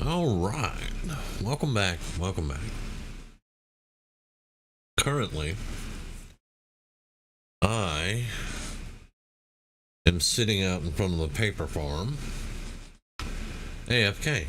All right. Welcome back. Welcome back. Currently, I am sitting out in front of the paper farm, AFK.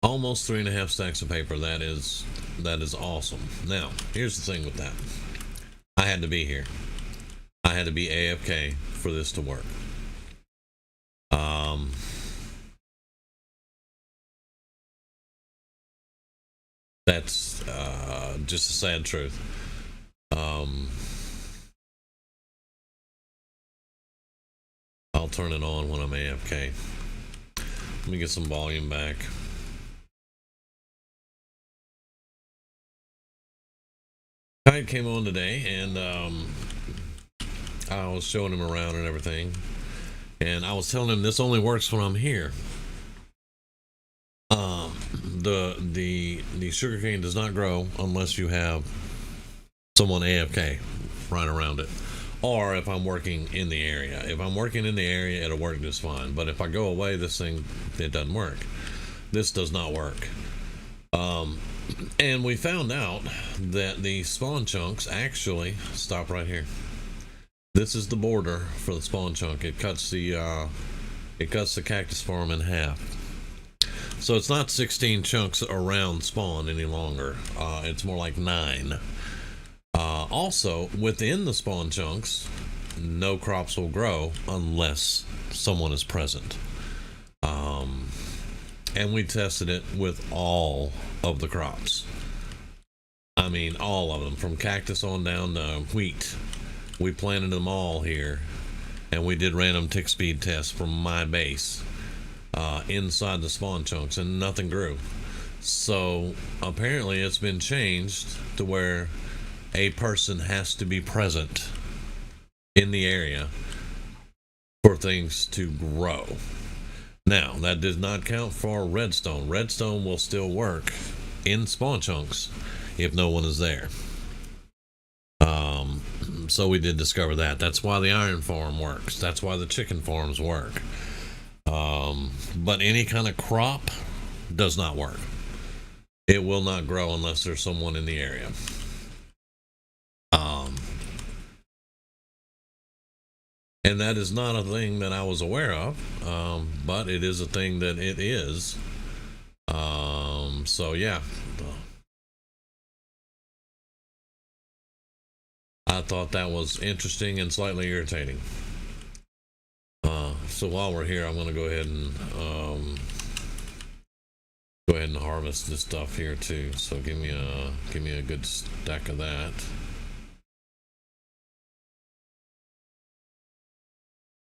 Almost 3.5 stacks of paper. That is awesome. Now, here's the thing with that. I had to be here. I had to be AFK for this to work. That's just a sad truth. I'll turn it on when I'm AFK. Let me get some volume back. Kite came on today, and I was showing him around and everything, and I was telling him this only works when I'm here. The sugarcane does not grow unless you have someone AFK right around it, or if I'm working in the area. If I'm working in the area, it'll work just fine. But if I go away, it doesn't work. This does not work. And we found out that the spawn chunks actually stop right here. This is the border for the spawn chunk. It cuts the cactus farm in half. So it's not 16 chunks around spawn any longer. It's more like 9. Also, within the spawn chunks, no crops will grow unless someone is present. And we tested it with all of the crops. I mean, all of them, from cactus on down to wheat. We planted them all here, and we did random tick speed tests from my base inside the spawn chunks, and nothing grew. So apparently it's been changed to where a person has to be present in the area for things to grow. Now, that does not count for redstone. Redstone will still work in spawn chunks if no one is there. So we did discover that. That's why the iron farm works. That's why the chicken farms work. But any kind of crop does not work. It will not grow unless there's someone in the area. And that is not a thing that I was aware of, but it is a thing that it is. So yeah, I thought that was interesting and slightly irritating. So while we're here, I'm going to go ahead and harvest this stuff here too. So give me a good stack of that.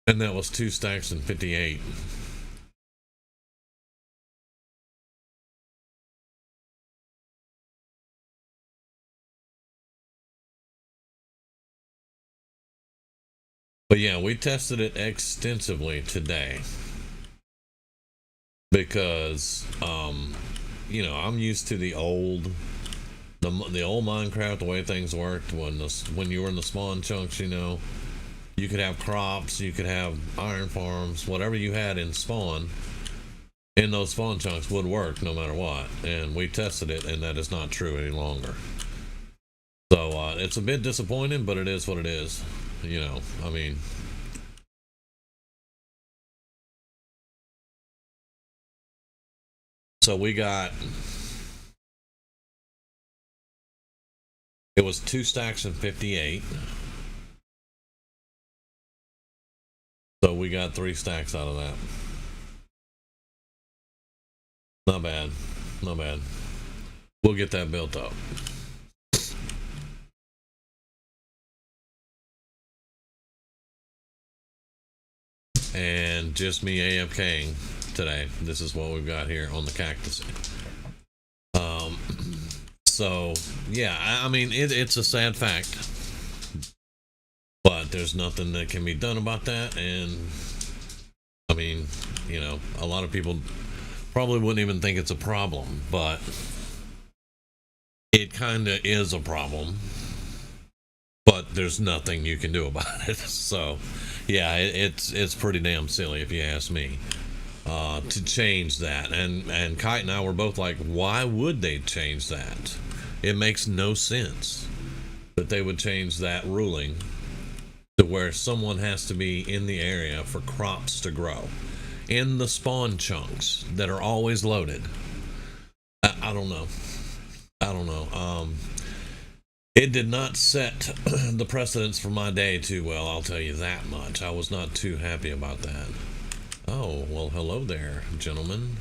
And that was 2 stacks and 58. But yeah, we tested it extensively today because, I'm used to the old Minecraft, the way things worked when you were in the spawn chunks. You could have crops, you could have iron farms, whatever you had in spawn, in those spawn chunks would work no matter what. And we tested it, and that is not true any longer. So it's a bit disappointing, but it is what it is. So we got, it was 2 stacks and 58. So we got 3 stacks out of that. Not bad. Not bad. We'll get that built up. And just me AFKing today. This is what we've got here on the cactus. So yeah, I mean, it's a sad fact, But there's nothing that can be done about that. And I mean, a lot of people probably wouldn't even think it's a problem, but it kind of is a problem. But there's nothing you can do about it. So, yeah, it's pretty damn silly if you ask me. To change that, and Kite and I were both like, why would they change that? It makes no sense that they would change that ruling to where someone has to be in the area for crops to grow in the spawn chunks that are always loaded. I don't know. It did not set the precedence for my day too well, I'll tell you that much. I was not too happy about that. Oh, well, hello there, gentlemen.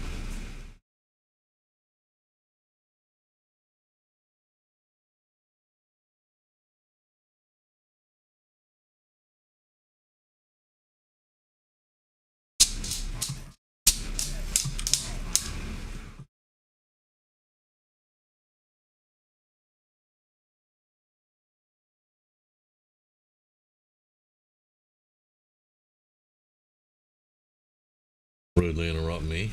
Rudely interrupt me.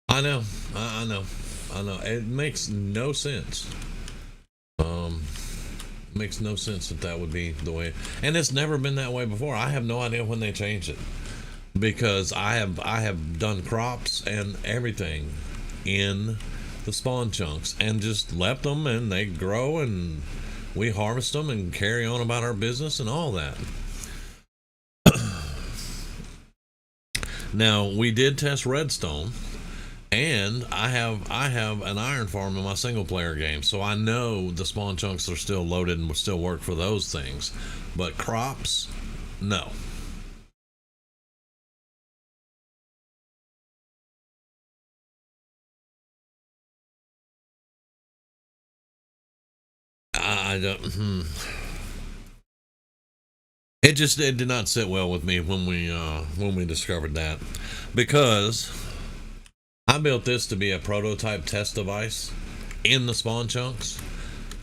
I know. I know. I know. It makes no sense. Um, Makes no sense that would be the way. And it's never been that way before. I have no idea when they changed it because I have done crops and everything in the spawn chunks and just left them and they grow and we harvest them and carry on about our business and all that. Now we did test redstone, and I have an iron farm in my single player game, so I know the spawn chunks are still loaded and will still work for those things. But crops, no. I don't. It did not sit well with me when we discovered that, because I built this to be a prototype test device in the spawn chunks.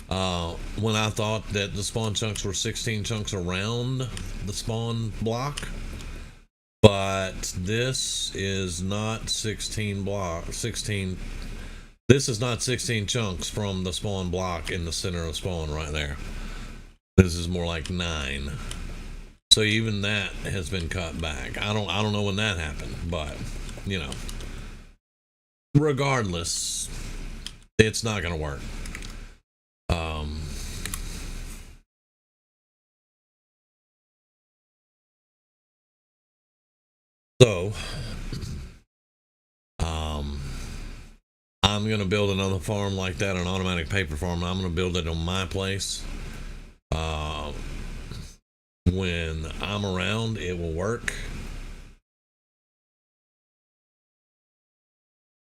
When I thought that the spawn chunks were 16 chunks around the spawn block, but this is not 16. This is not 16 chunks from the spawn block in the center of spawn right there. This is more like 9. So even that has been cut back. I don't know when that happened, but you know, regardless, it's not going to work. Um, so, um, I'm going to build another farm like that, an automatic paper farm. I'm going to build it on my place. Uh, when I'm around, it will work.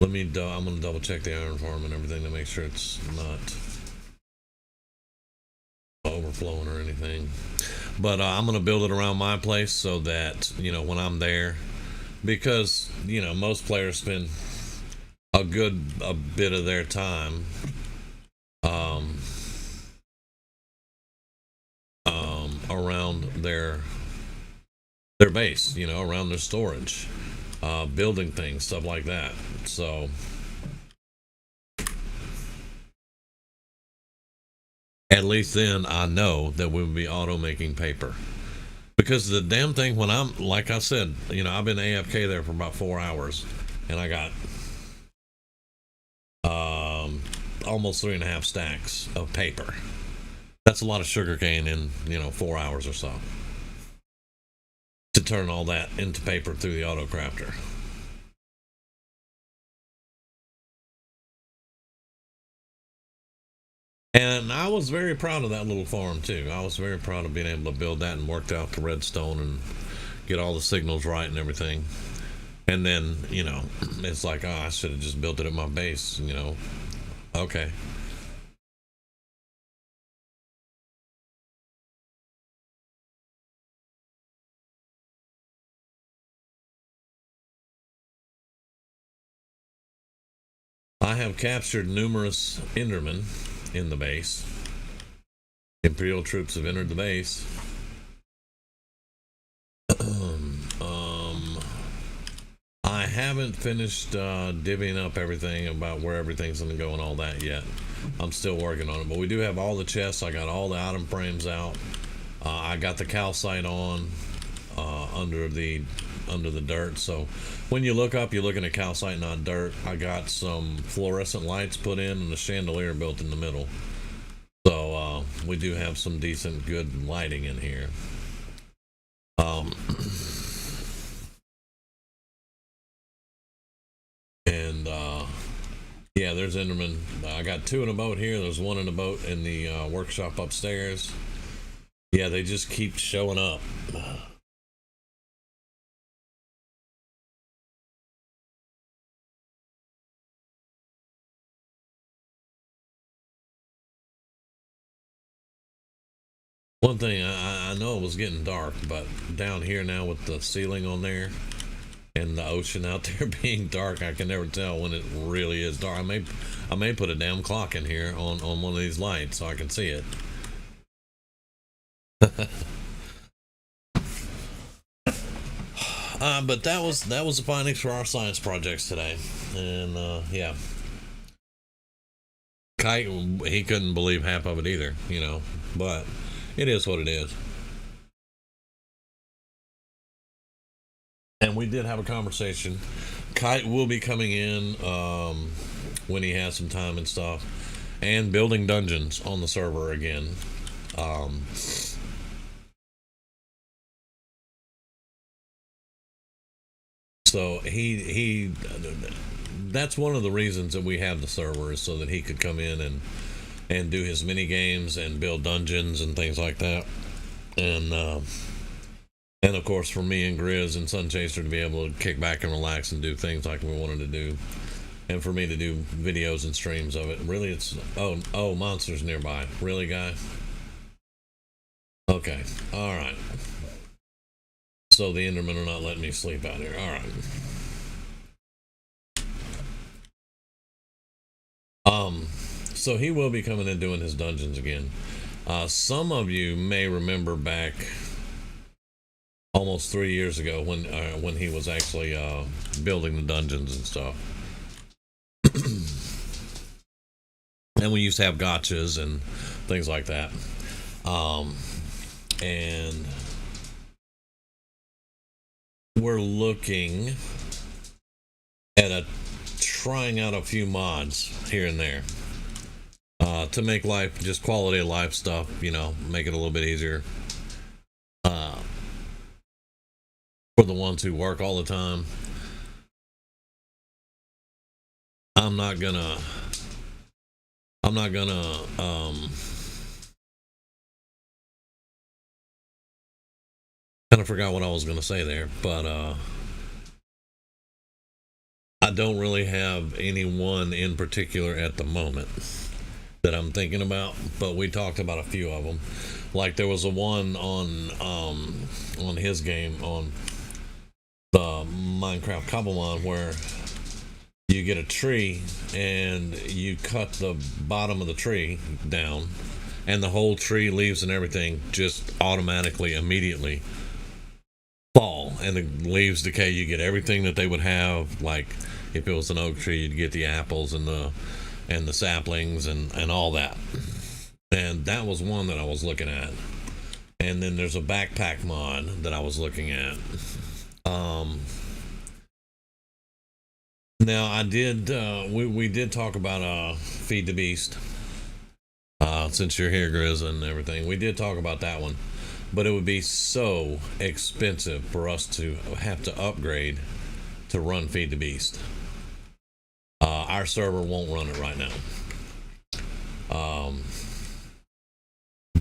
I'm going to double check the iron farm and everything to make sure it's not overflowing or anything. But I'm going to build it around my place so that, when I'm there, because, most players spend a bit of their time um, around their base, around their storage, building things, stuff like that. So at least then I know that we'll be auto making paper. Because the damn thing, when I'm, like I said, I've been AFK there for about 4 hours, and I got almost 3.5 stacks of paper. That's a lot of sugarcane in 4 hours or so to turn all that into paper through the auto crafter. And I was very proud of that little farm too. I was very proud of being able to build that and worked out the redstone and get all the signals right and everything. And then, it's like, oh, I should have just built it at my base. Okay. I have captured numerous Endermen in the base. Imperial troops have entered the base. I haven't finished divvying up everything about where everything's going to go and all that yet. I'm still working on it, but we do have all the chests. I got all the item frames out. I got the calcite on under the dirt. So when you look up, you're looking at calcite, not dirt. I got some fluorescent lights put in and a chandelier built in the middle. So we do have some decent, good lighting in here. And yeah, there's Enderman. I got 2 in a boat here. There's 1 in a boat in the workshop upstairs. Yeah, they just keep showing up. One thing, I know it was getting dark, but down here now with the ceiling on there and the ocean out there being dark, I can never tell when it really is dark. I may put a damn clock in here on one of these lights so I can see it. But that was the findings for our science projects today, and yeah, Kite, he couldn't believe half of it either, but it is what it is. And we did have a conversation. Kite will be coming in when he has some time and stuff, and building dungeons on the server again. So he that's one of the reasons that we have the server, is so that he could come in and do his mini games and build dungeons and things like that. And of course for me and Grizz and Sunchaser to be able to kick back and relax and do things like we wanted to do, and for me to do videos and streams of it. Really, it's oh monsters nearby. Really, guy? Okay, all right. So the Endermen are not letting me sleep out here. All right. So he will be coming and doing his dungeons again. Some of you may remember back almost 3 years ago when he was actually building the dungeons and stuff. And we used to have gotchas and things like that. And we're looking at trying out a few mods here and there to make life, just quality of life stuff, make it a little bit easier for the ones who work all the time. I'm not gonna kind of forgot what I was gonna say there, but I don't really have anyone in particular at the moment that I'm thinking about, but we talked about a few of them. Like there was a one on his game on the Minecraft Cobblemon where you get a tree and you cut the bottom of the tree down, and the whole tree, leaves and everything just automatically immediately fall, and the leaves decay. You get everything that they would have. Like if it was an oak tree, you'd get the apples and the saplings and all that. And that was one that I was looking at. And then there's a backpack mod that I was looking at. Now I did we did talk about Feed the Beast. Since you're here, Grizz, and everything, we did talk about that one, but it would be so expensive for us to have to upgrade to run Feed the Beast. Our server won't run it right now.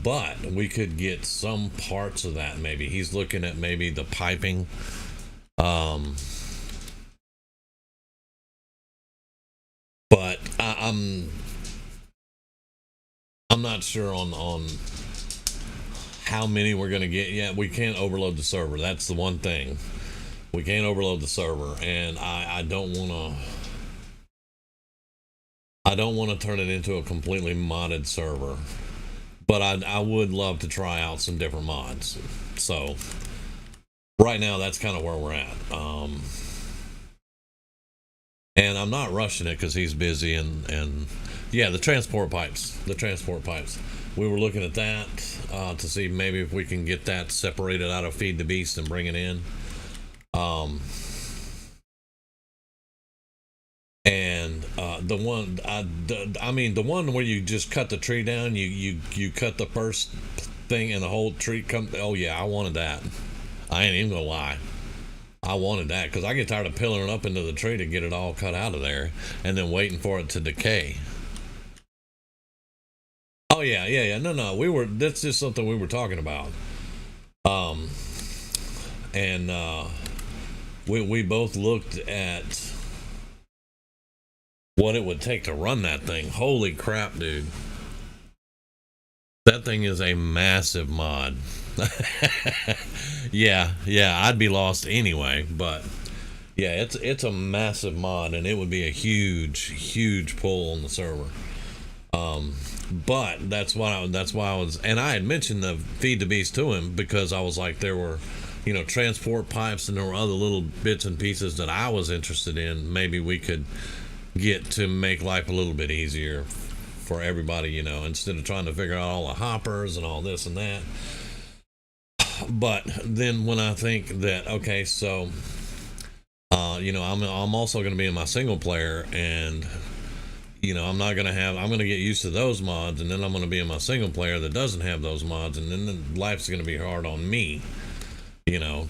But we could get some parts of that. Maybe he's looking at maybe the piping, But I'm not sure on how many we're gonna get yet. We can't overload the server. That's the one thing. We can't overload the server, and I don't wanna. I don't want to turn it into a completely modded server, but I would love to try out some different mods. So right now, that's kind of where we're at. And I'm not rushing it because he's busy, and yeah, the transport pipes. We were looking at that to see maybe if we can get that separated out of Feed the Beast and bring it in. And the one I mean the one where you just cut the tree down, you cut the first thing and the whole tree comes. Oh yeah, I wanted that. I ain't even gonna lie, I wanted that because I get tired of pillaring up into the tree to get it all cut out of there and then waiting for it to decay. Oh yeah. No, that's just something we were talking about. And we both looked at what it would take to run that thing. Holy crap, dude. That thing is a massive mod. yeah, I'd be lost anyway, but yeah, it's a massive mod and it would be a huge pull on the server. But that's why I was, and I had mentioned the Feed the Beast to him because I was like, there were, transport pipes and there were other little bits and pieces that I was interested in. Maybe we could get to make life a little bit easier for everybody, instead of trying to figure out all the hoppers and all this and that. But then when I think that, okay, so I'm also going to be in my single player, and I'm going to get used to those mods, and then I'm going to be in my single player that doesn't have those mods, and then life's going to be hard on me,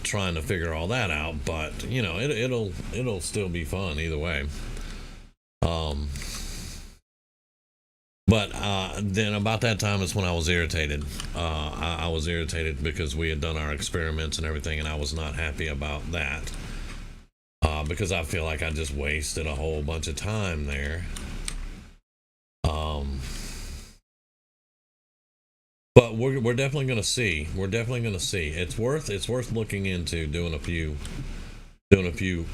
trying to figure all that out. But it'll still be fun either way. But then about that time is when I was irritated. I was irritated because we had done our experiments and everything, and I was not happy about that. Because I feel like I just wasted a whole bunch of time there. But we're definitely going to see. We're definitely going to see. It's worth looking into doing a few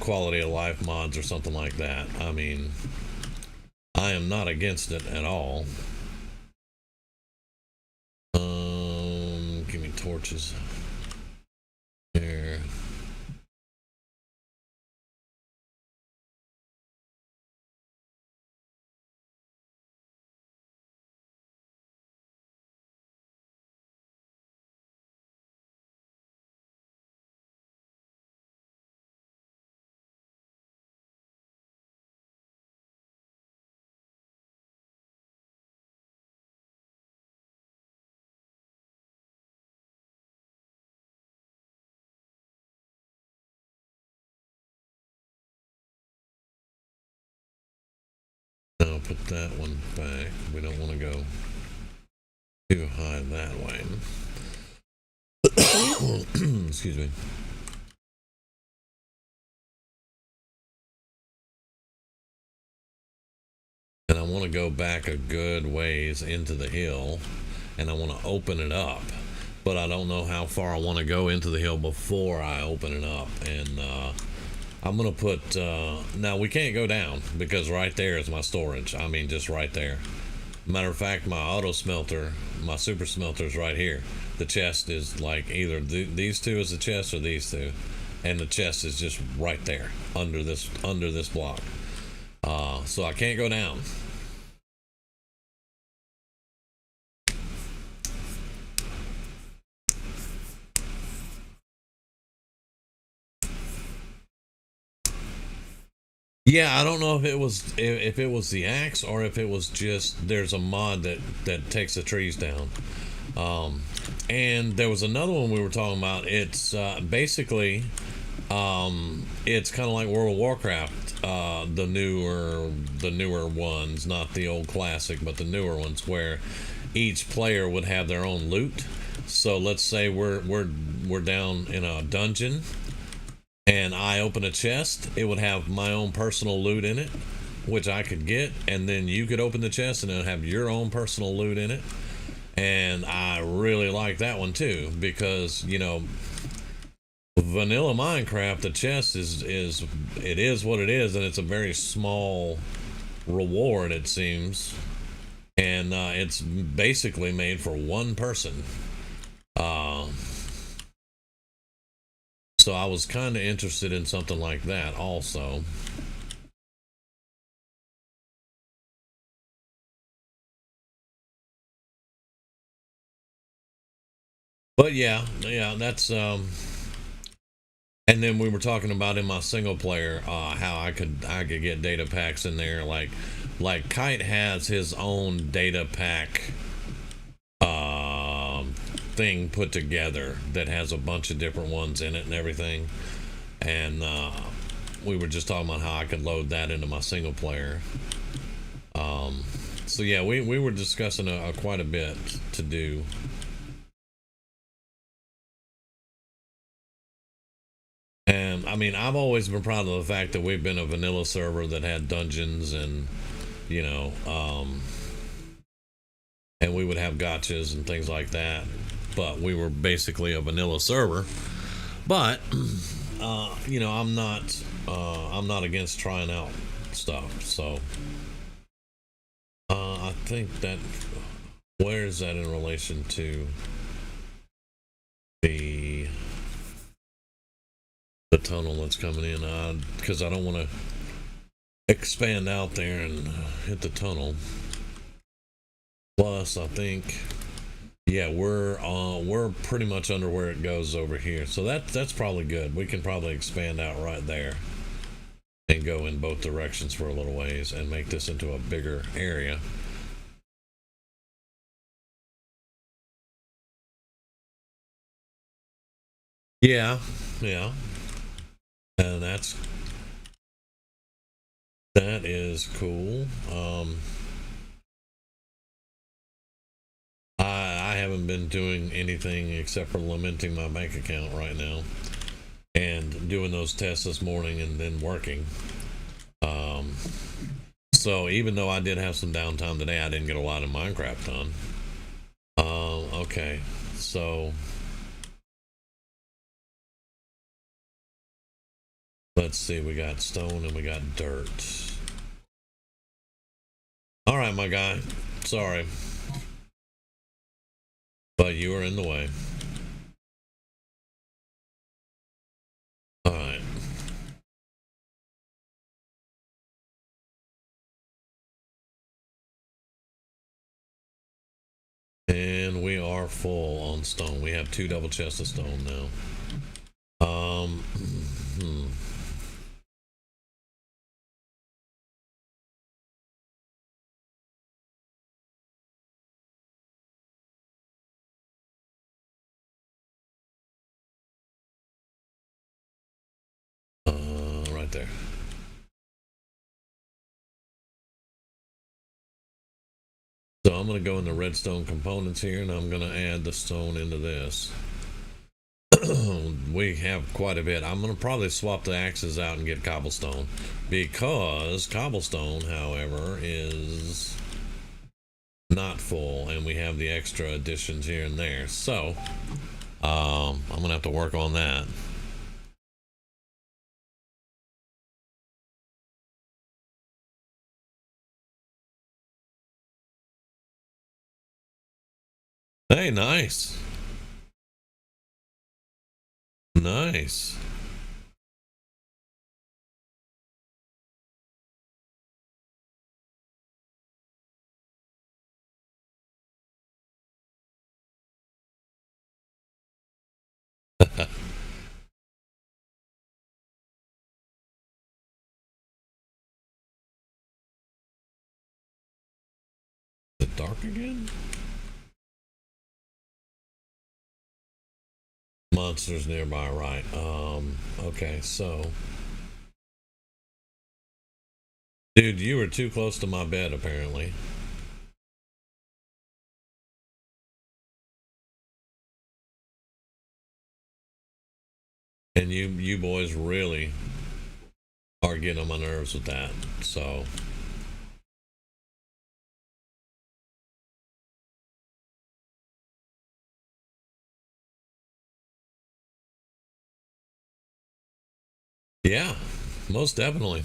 quality of life mods or something like that. I mean, I am not against it at all. Give me torches. There. I'll put that one back. We don't want to go too high that way. Excuse me. And I want to go back a good ways into the hill, and I want to open it up, but I don't know how far I want to go into the hill before I open it up. And I'm gonna put now we can't go down because right there is my storage. I mean, just right there. Matter of fact, my auto smelter, my super smelter is right here. The chest is like either these two is the chest or these two, and the chest is just right there under this block. So I can't go down. Yeah, I don't know if it was the axe or if it was just there's a mod that takes the trees down. And there was another one we were talking about. It's basically it's kind of like World of Warcraft, the newer ones, not the old classic, but the newer ones, where each player would have their own loot. So let's say we're down in a dungeon, and I open a chest. It would have my own personal loot in it, which I could get, and then you could open the chest and it'll have your own personal loot in it. And I really like that one too, because vanilla Minecraft, the chest is it is what it is, and it's a very small reward, it seems, and it's basically made for one person. So I was kind of interested in something like that also. But yeah, that's and then we were talking about in my single player how I could get data packs in there, like Kite has his own data pack thing put together that has a bunch of different ones in it and everything, and we were just talking about how I could load that into my single player. So yeah, we were discussing quite a bit to do. And I mean, I've always been proud of the fact that we've been a vanilla server that had dungeons, and you know, and we would have gotchas and things like that. But we were basically a vanilla server. But I'm not against trying out stuff. So I think that, where is that in relation to the tunnel that's coming in? Because I don't want to expand out there and hit the tunnel. Plus, I think, yeah, we're pretty much under where it goes over here, so that's probably good. We can probably expand out right there and go in both directions for a little ways and make this into a bigger area. Yeah, yeah, and that is cool. I haven't been doing anything except for lamenting my bank account right now and doing those tests this morning and then working. So even though I did have some downtime today, I didn't get a lot of Minecraft done. Okay, so let's see, we got stone and we got dirt. All right, my guy, sorry, but you are in the way. All right. And we are full on stone. We have 2 double chests of stone now. Right there. So I'm going to go in the redstone components here, and I'm going to add the stone into this. We have quite a bit. I'm going to probably swap the axes out and get cobblestone, because cobblestone, however, is not full, and we have the extra additions here and there. So I'm going to have to work on that. Hey, nice. Nice. Is it dark again? Monsters nearby, right? Okay, so, dude, you were too close to my bed, apparently. And you boys really are getting on my nerves with that. So Yeah, most definitely.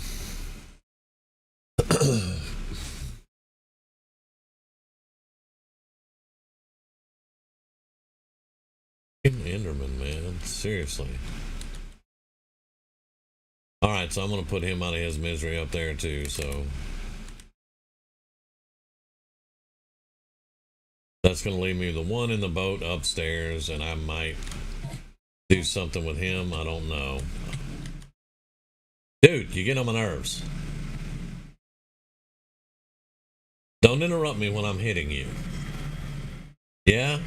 Enderman, man, seriously. All right, so I'm gonna put him out of his misery up there too. So that's gonna leave me the one in the boat upstairs, and I might do something with him. I don't know. Dude, you get on my nerves. Don't interrupt me when I'm hitting you. Yeah?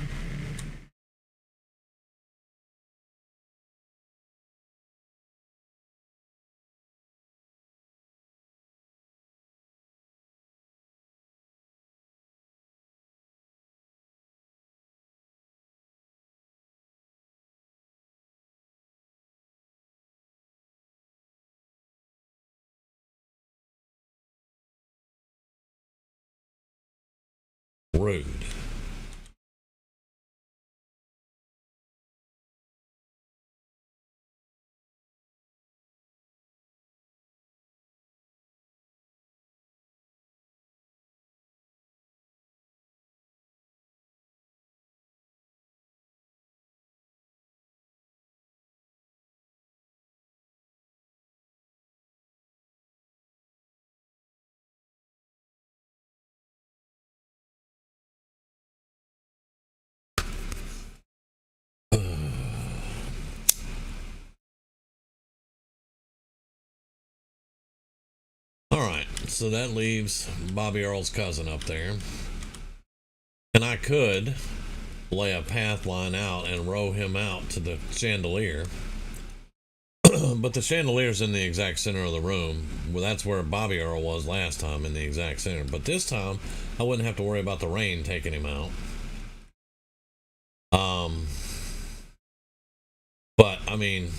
Rude. All right, so that leaves Bobby Earl's cousin up there. And I could lay a path line out and row him out to the chandelier. But the chandelier's in the exact center of the room. Well, that's where Bobby Earl was last time, in the exact center. But this time, I wouldn't have to worry about the rain taking him out. Um, but I mean,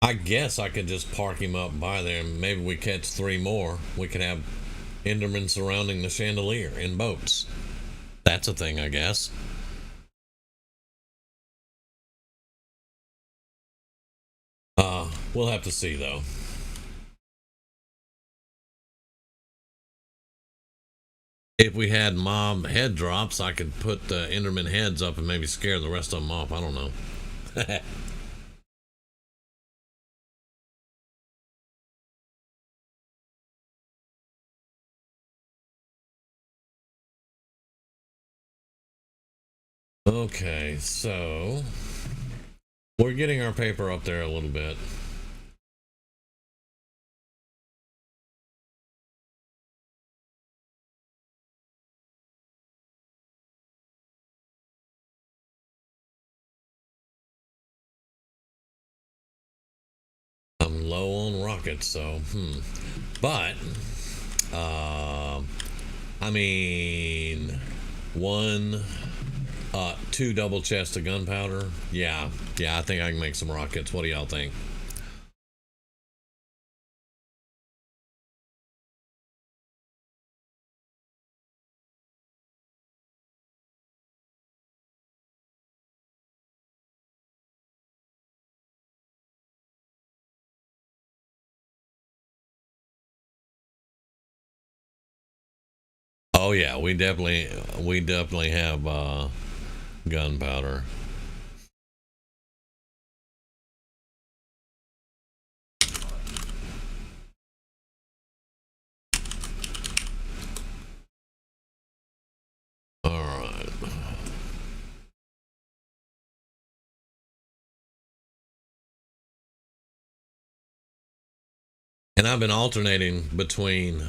I guess I could just park him up by there, and maybe we catch three more. We could have Endermen surrounding the chandelier in boats. That's a thing, I guess. We'll have to see though. If we had mob head drops, I could put the Enderman heads up and maybe scare the rest of them off. I don't know. Okay, so we're getting our paper up there a little bit. I'm low on rockets, so but uh, I mean, one, two double chests of gunpowder. Yeah, I think I can make some rockets. What do y'all think? Oh yeah, we definitely have gunpowder. All right. And I've been alternating between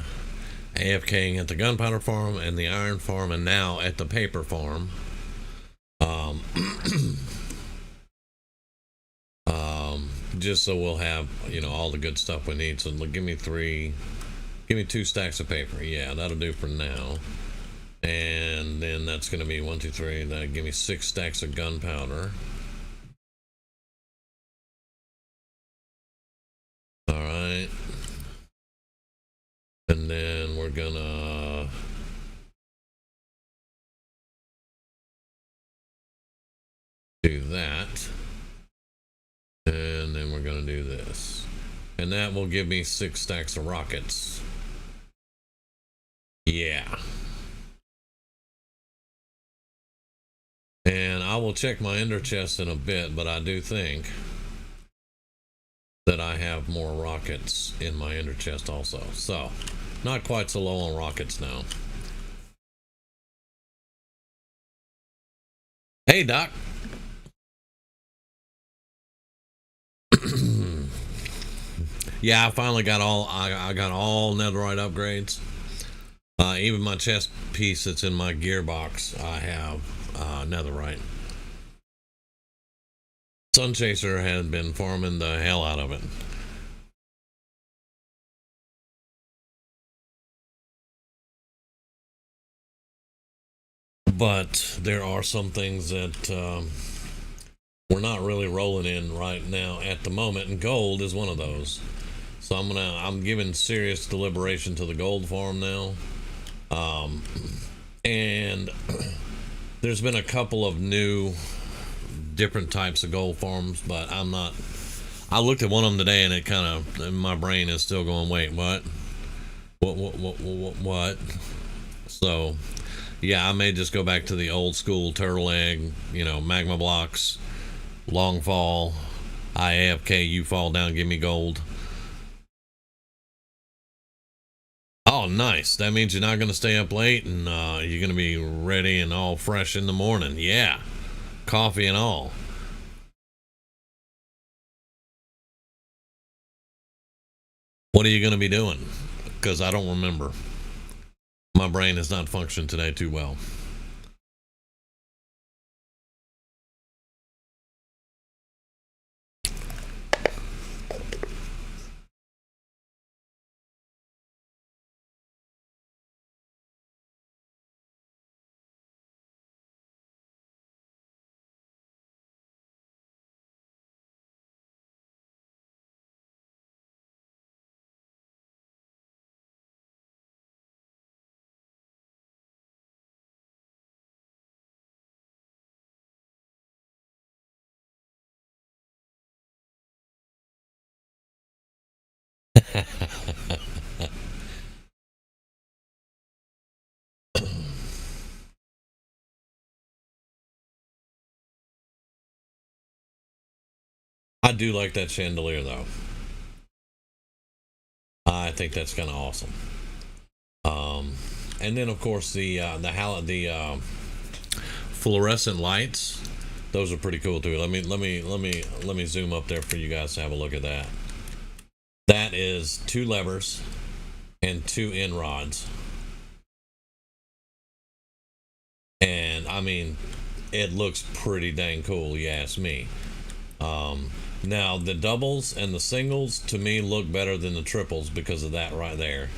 AFKing at the gunpowder farm and the iron farm, and now at the paper farm. Um, just so we'll have all the good stuff we need. So give me two stacks of paper. Yeah, that'll do for now. And then that's going to be one, two, three. That give me six stacks of gunpowder. All right, and then we're gonna do that, and then we're gonna do this. And that will give me 6 stacks of rockets. Yeah. And I will check my ender chest in a bit, but I do think that I have more rockets in my ender chest also. So, not quite so low on rockets now. Hey, Doc. Yeah, I finally got all I got all netherite upgrades. Even my chest piece that's in my gearbox, I have netherite. Sunchaser had been farming the hell out of it. But there are some things that we're not really rolling in right now at the moment, and gold is one of those. So I'm giving serious deliberation to the gold farm now. And there's been a couple of new different types of gold farms, but I'm not. I looked at one of them today, and it kind of my brain is still going, wait, what? What? So, yeah, I may just go back to the old school turtle egg, magma blocks, long fall, I AFK, you fall down, give me gold. Oh, nice. That means you're not going to stay up late, and you're going to be ready and all fresh in the morning. Yeah, coffee and all. What are you going to be doing? Because I don't remember. My brain has not functioned today too well. I do like that chandelier, though. I think that's kind of awesome. And then, of course, the fluorescent lights. Those are pretty cool too. Let me zoom up there for you guys to have a look at that. That is 2 levers and 2 end rods. And I mean, it looks pretty dang cool, you ask me. Now the doubles and the singles to me look better than the triples because of that right there,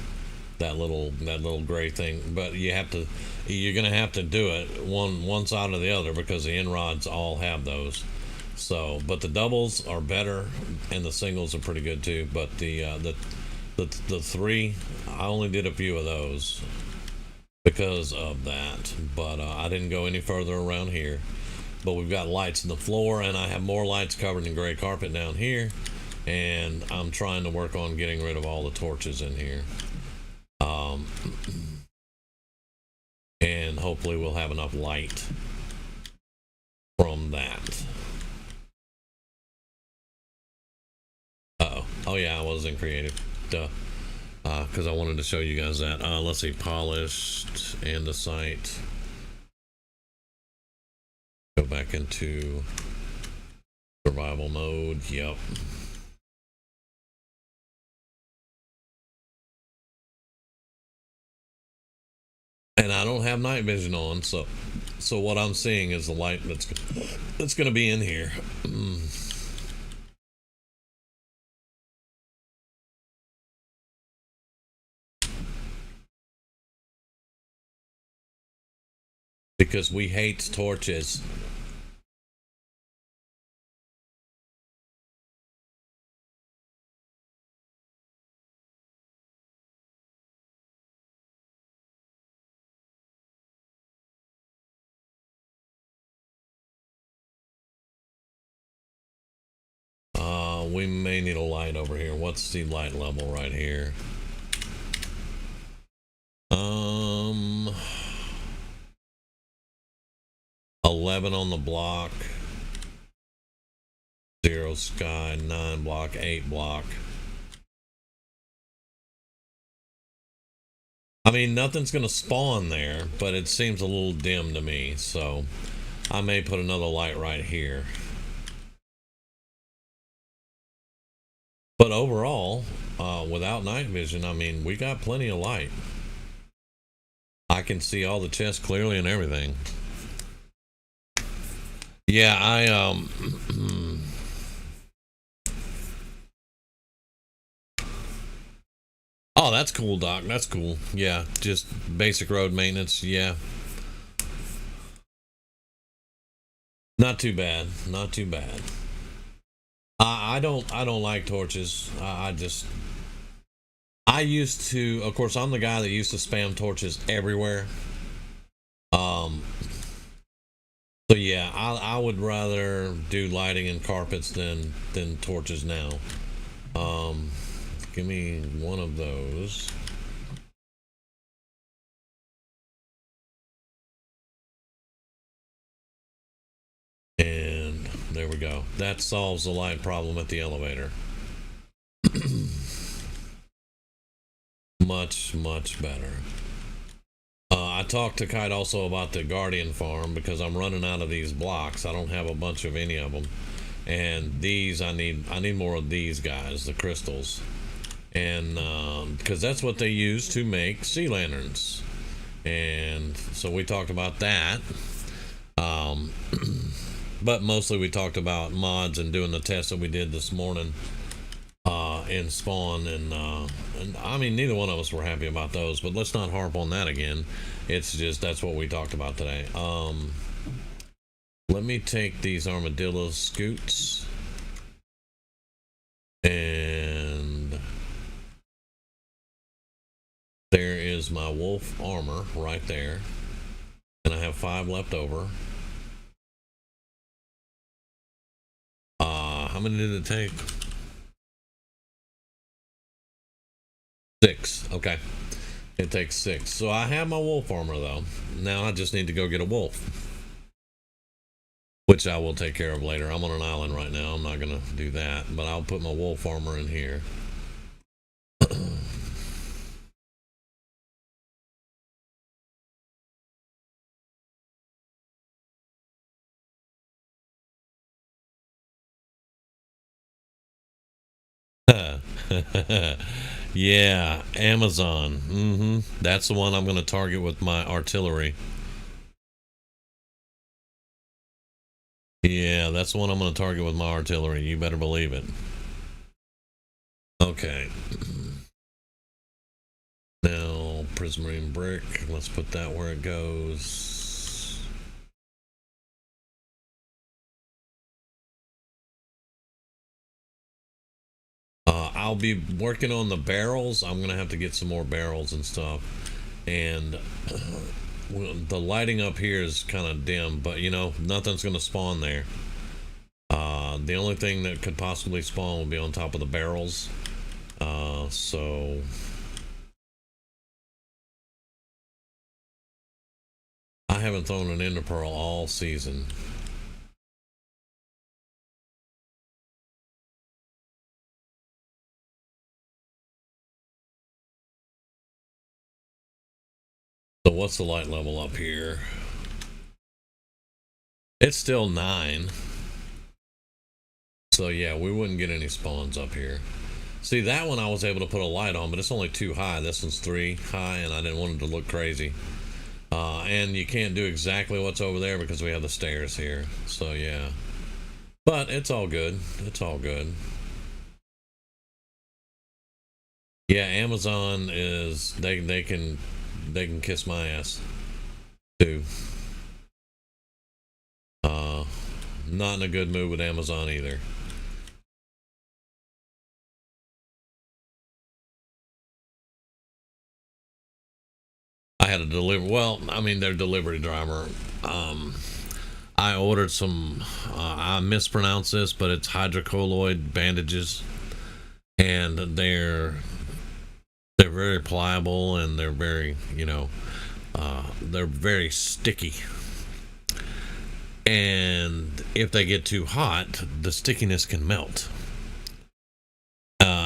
that little gray thing. But you're gonna have to do it one side or the other because the end rods all have those. So, but the doubles are better and the singles are pretty good too. But the 3, I only did a few of those because of that. But I didn't go any further around here. But we've got lights in the floor, and I have more lights covered in gray carpet down here. And I'm trying to work on getting rid of all the torches in here. And hopefully we'll have enough light from that. Oh yeah, I was in creative. Duh. Because I wanted to show you guys that. Let's see, polished, andesite. Go back into survival mode. Yep. And I don't have night vision on, so what I'm seeing is the light that's going to be in here. Because we hate torches. We may need a light over here. What's the light level right here? 11 on the block. 0 sky, 9 block, 8 block. I mean, nothing's going to spawn there, but it seems a little dim to me, so I may put another light right here. But overall, without night vision, I mean, we got plenty of light. I can see all the chests clearly and everything. Yeah, Oh, that's cool, Doc. That's cool. Yeah, just basic road maintenance. Yeah. Not too bad. Not too bad. I don't like torches. I used to, of course, I'm the guy that used to spam torches everywhere. So yeah, I would rather do lighting and carpets than torches now. Give me one of those. And there we go. That solves the light problem at the elevator. Much better. I talked to Kite also about the Guardian farm because I'm running out of these blocks. I don't have a bunch of any of them, and these I need more of these guys, the crystals, and because that's what they use to make sea lanterns. And so we talked about that, but mostly we talked about mods and doing the test that we did this morning in spawn, and I mean, neither one of us were happy about those, but let's not harp on that again. It's just that's what we talked about today. Let me take these armadillo scoots, and there is my wolf armor right there, and I have 5 left over. How many did it take? 6. Okay. It takes 6. So I have my wolf armor though. Now I just need to go get a wolf, which I will take care of later. I'm on an island right now. I'm not gonna do that, but I'll put my wolf armor in here. Yeah, Amazon. That's the one I'm going to target with my artillery. Yeah, that's the one I'm going to target with my artillery. You better believe it. Okay. Now, prismarine brick. Let's put that where it goes. I'll be working on the barrels. I'm gonna have to get some more barrels and stuff, and the lighting up here is kind of dim, but you know, nothing's gonna spawn there. The only thing that could possibly spawn would be on top of the barrels, so I haven't thrown an ender pearl all season. So what's the light level up here? It's still 9. So yeah, we wouldn't get any spawns up here. See, that one I was able to put a light on, but it's only 2 high. This one's 3 high, and I didn't want it to look crazy. And you can't do exactly what's over there because we have the stairs here. So yeah. But it's all good. It's all good. Yeah, Amazon is they can kiss my ass too. Not in a good mood with Amazon either. I had a delivery. Well, I mean, their delivery driver. I I ordered some. I mispronounce this, but it's hydrocolloid bandages, and they're very pliable and they're very they're very sticky. And if they get too hot, the stickiness can melt.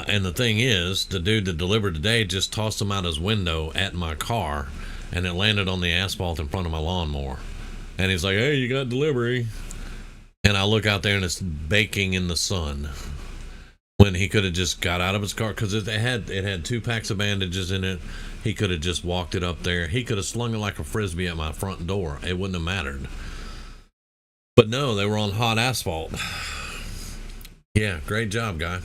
And the thing is, the dude that delivered today just tossed them out his window at my car, and it landed on the asphalt in front of my lawnmower. And he's like, "Hey, you got delivery." And I look out there and it's baking in the sun. When he could have just got out of his car, because it had 2 packs of bandages in it. He could have just walked it up there. He could have slung it like a frisbee at my front door. It wouldn't have mattered. But no, they were on hot asphalt. Yeah, great job, guy.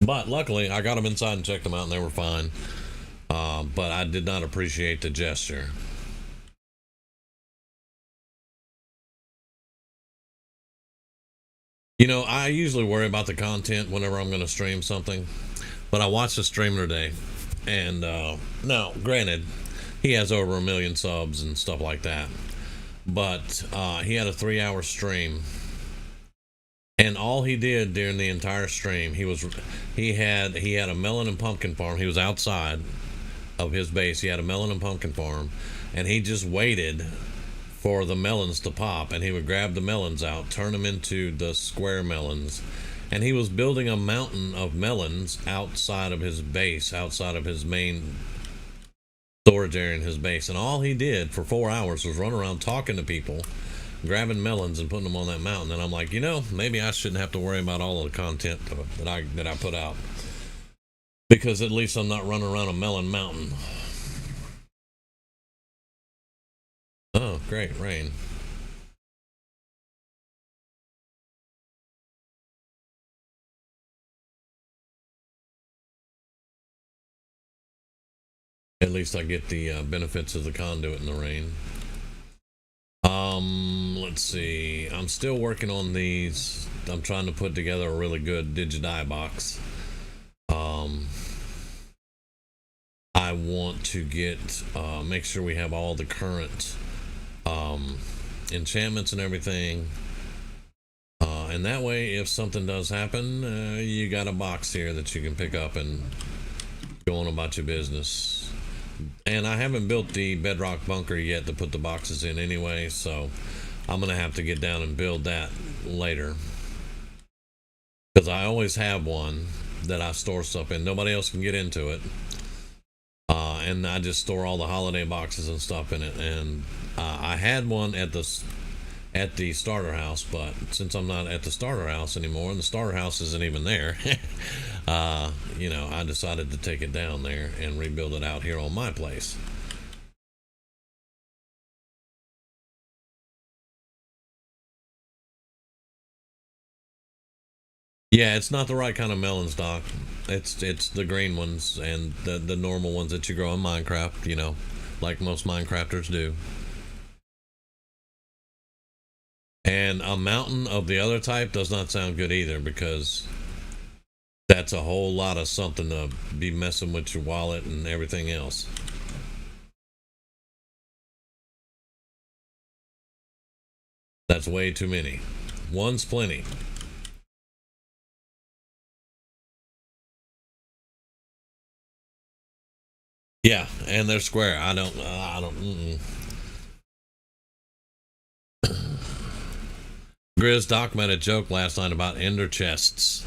But luckily, I got them inside and checked them out, and they were fine. But I did not appreciate the gesture. I usually worry about the content whenever I'm going to stream something. But I watched a streamer today, and now, granted, he has over 1 million subs and stuff like that. But he had a 3-hour stream, and all he did during the entire stream, he had a melon and pumpkin farm. He was outside of his base. He had a melon and pumpkin farm, and he just waited for the melons to pop, and he would grab the melons out, turn them into the square melons, and he was building a mountain of melons outside of his base, outside of his main storage area in his base. And all he did for 4 hours was run around talking to people, grabbing melons and putting them on that mountain. And I'm like, maybe I shouldn't have to worry about all of the content that I put out, because at least I'm not running around a melon mountain. Oh, great, rain. At least I get the benefits of the conduit in the rain. Let's see. I'm still working on these. I'm trying to put together a really good Digidie box. I want to make sure we have all the current enchantments and everything. And that way, if something does happen, you got a box here that you can pick up and go on about your business. And I haven't built the bedrock bunker yet to put the boxes in anyway, so I'm going to have to get down and build that later. Because I always have one that I store stuff in. Nobody else can get into it. And I just store all the holiday boxes and stuff in it. And I had one at the starter house, but since I'm not at the starter house anymore, and the starter house isn't even there, I decided to take it down there and rebuild it out here on my place. Yeah, it's not the right kind of melons, Doc. It's the green ones and the normal ones that you grow in Minecraft, like most Minecrafters do. And a mountain of the other type does not sound good either, because that's a whole lot of something to be messing with your wallet and everything else. That's way too many. One's plenty. Yeah, and they're square. I don't. Grizz Doc made a joke last night about ender chests,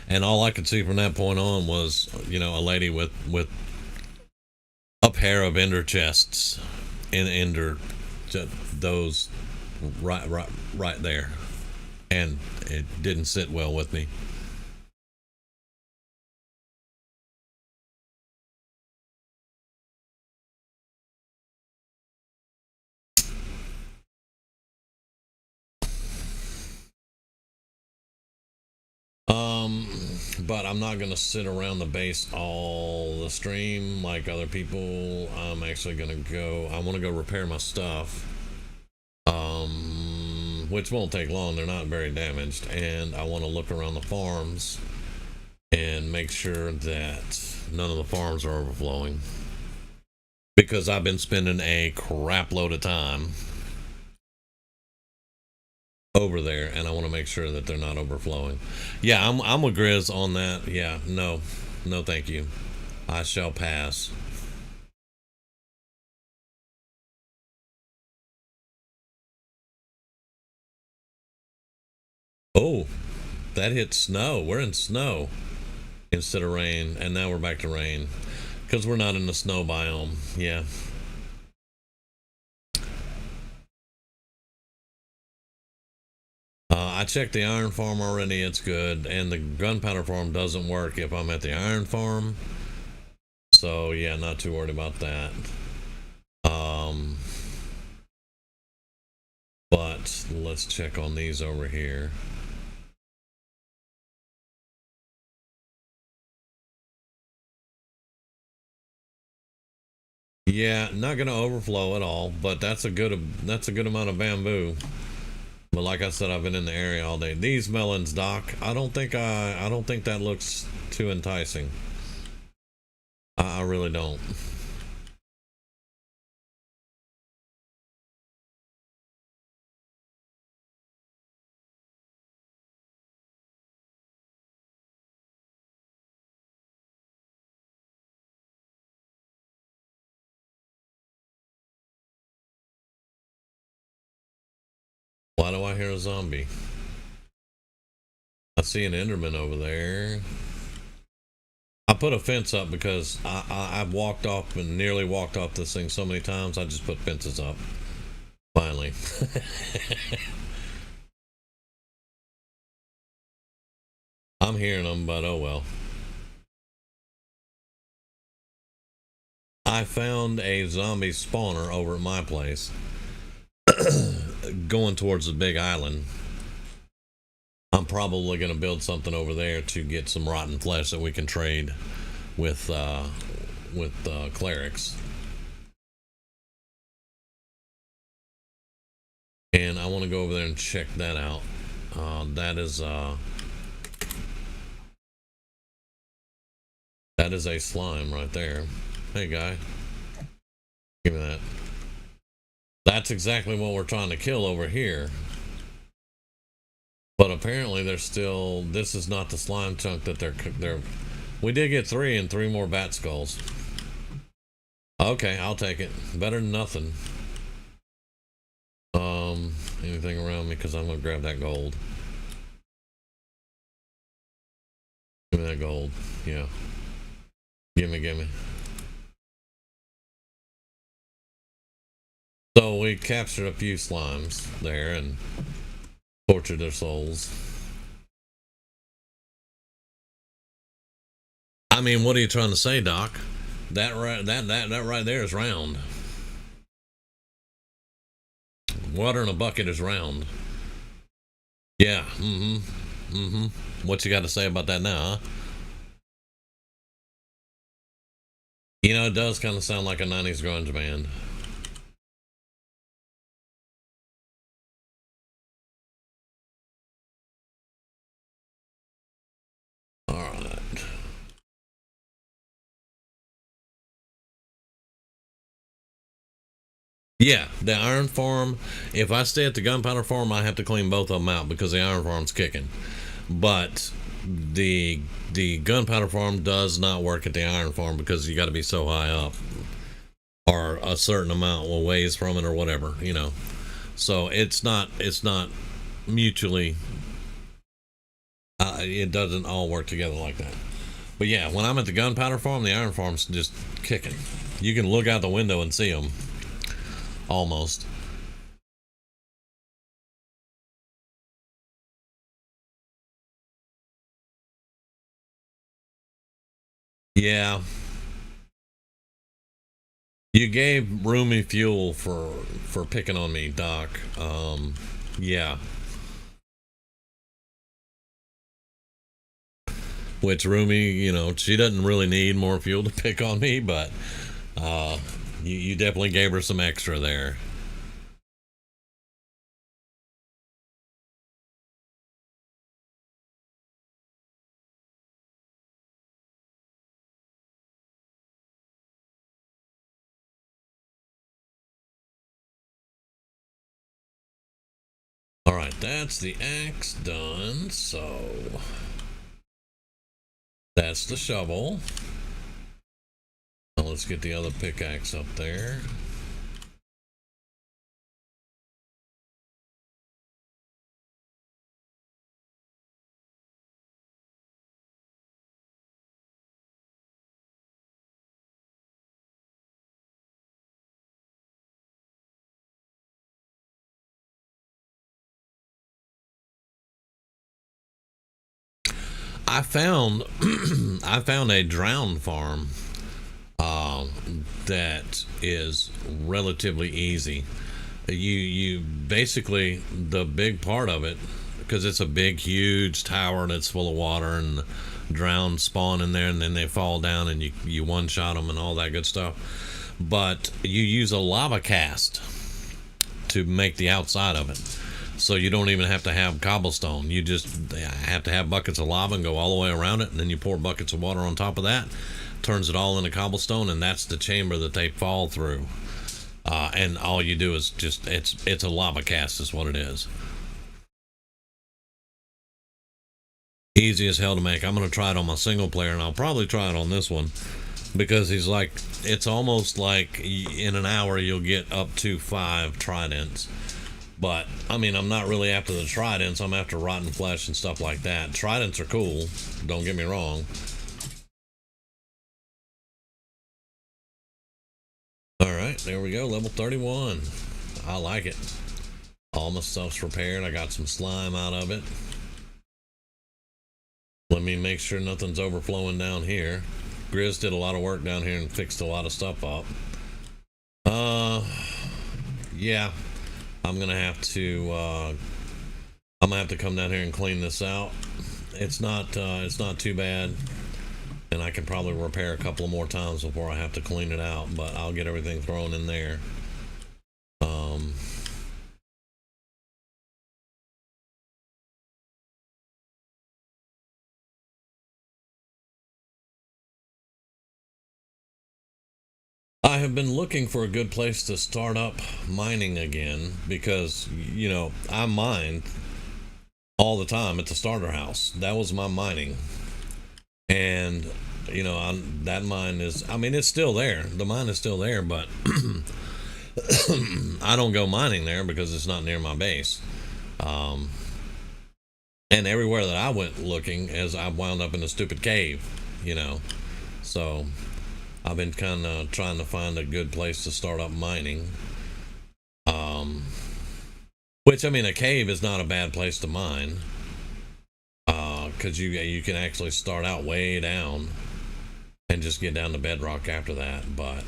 and all I could see from that point on was, a lady with a pair of ender chests in ender, those right there, and it didn't sit well with me. Um, but I'm not gonna sit around the base all the stream like other people. I'm actually gonna go. I want to go repair my stuff, which won't take long. They're not very damaged, and I want to look around the farms and make sure that none of the farms are overflowing. because I've been spending a crap load of time over there, and I want to make sure that they're not overflowing. Yeah, I'm with Grizz on that. Yeah, no, no, thank you. I shall pass. Oh, that hit snow. We're in snow instead of rain, and now we're back to rain because we're not in the snow biome. Yeah. I checked the iron farm already. It's good, and the gunpowder farm doesn't work if I'm at the iron farm. So yeah, not too worried about that. Um, but let's check on these over here. Yeah, not gonna overflow at all, but that's a good amount of bamboo. But like I said, I've been in the area all day. These melons, Doc, I don't think that looks too enticing. I really don't. Why do I hear a zombie? I see an Enderman over there. I put a fence up because I've walked off and nearly walked off this thing so many times. I just put fences up. Finally. I'm hearing them, but oh well. I found a zombie spawner over at my place going towards the big island. I'm probably going to build something over there to get some rotten flesh that we can trade with clerics. And I want to go over there and check that out. That is a slime right there. Hey guy, give me that. That's exactly what we're trying to kill over here. But apparently there's still. This is not the slime chunk that they're. We did get three and three more bat skulls. Okay, I'll take it. Better than nothing. Anything around me because I'm gonna grab that gold. Give me that gold. Yeah. Give me. So we captured a few slimes there and tortured their souls. I mean, what are you trying to say, Doc? That right there is round. Water in a bucket is round. Yeah. Mm-hmm. Mm-hmm. What you got to say about that now, huh? You know, it does kind of sound like a '90s grunge band. All right. Yeah, the iron farm. If I stay at the gunpowder farm, I have to clean both of them out because the iron farm's kicking. But the gunpowder farm does not work at the iron farm because you got to be so high up, or a certain amount ways from it, or whatever, you know. So it's not mutually. It doesn't all work together like that. But yeah, when I'm at the gunpowder farm, the iron farm's just kicking. You can look out the window and see them almost. Yeah, you gave Roomy fuel for picking on me, Doc. Yeah, which Roomy, you know, she doesn't really need more fuel to pick on me, but uh, you definitely gave her some extra there. right, that's the axe done. So that's the shovel. Now let's get the other pickaxe up there. I found I found a drowned farm that is relatively easy. You basically, the big part of it, because it's a big huge tower that's full of water, and drowned spawn in there and then they fall down and you one shot them and all that good stuff. But you use a lava cast to make the outside of it, so you don't even have to have cobblestone. You just have to have buckets of lava and go all the way around it, and then you pour buckets of water on top of that, turns it all into cobblestone, and that's the chamber that they fall through. And all you do is just it's a lava cast is what it is. Easy as hell to make. I'm gonna try it on my single player, and I'll probably try it on this one, because he's like, it's almost like in an hour you'll get up to 5 tridents. But I mean, I'm not really after the tridents. I'm after rotten flesh and stuff like that. Tridents are cool, don't get me wrong. All right, there we go, level 31. I like it. All my stuff's repaired. I got some slime out of it. Let me make sure nothing's overflowing down here. Grizz did a lot of work down here and fixed a lot of stuff up. Yeah, I'm gonna have to come down here and clean this out. It's not too bad, and I can probably repair a couple of more times before I have to clean it out, but I'll get everything thrown in there. I have been looking for a good place to start up mining again, because you know I mined all the time at the starter house. That was my mining, and you know that mine is, I mean, it's still there. The mine is still there, but I don't go mining there because it's not near my base. Um, and everywhere that I went looking, as I wound up in a stupid cave, you know. So I've been kind of trying to find a good place to start up mining. Which, I mean, a cave is not a bad place to mine, because you can actually start out way down and just get down to bedrock after that. But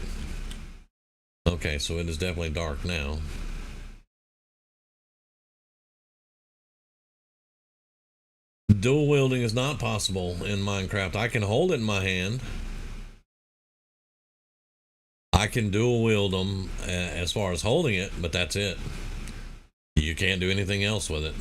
okay, so it is definitely dark now. Dual wielding is not possible in Minecraft. I can hold it in my hand. I can dual wield them as far as holding it, but that's it. You can't do anything else with it.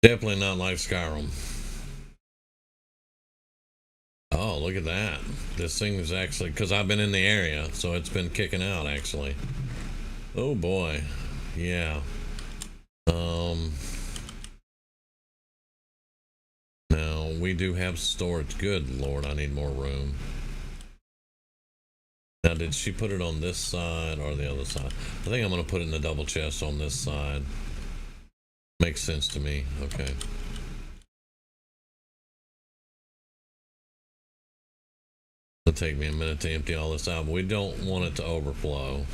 Definitely not like Skyrim. Oh, look at that. This thing is actually, because I've been in the area, so it's been kicking out actually. Oh boy. Yeah. Now we do have storage. Good Lord, I need more room. Now, did she put it on this side or the other side? I think I'm going to put it in the double chest on this side. Makes sense to me. Okay. It'll take me a minute to empty all this out, but we don't want it to overflow.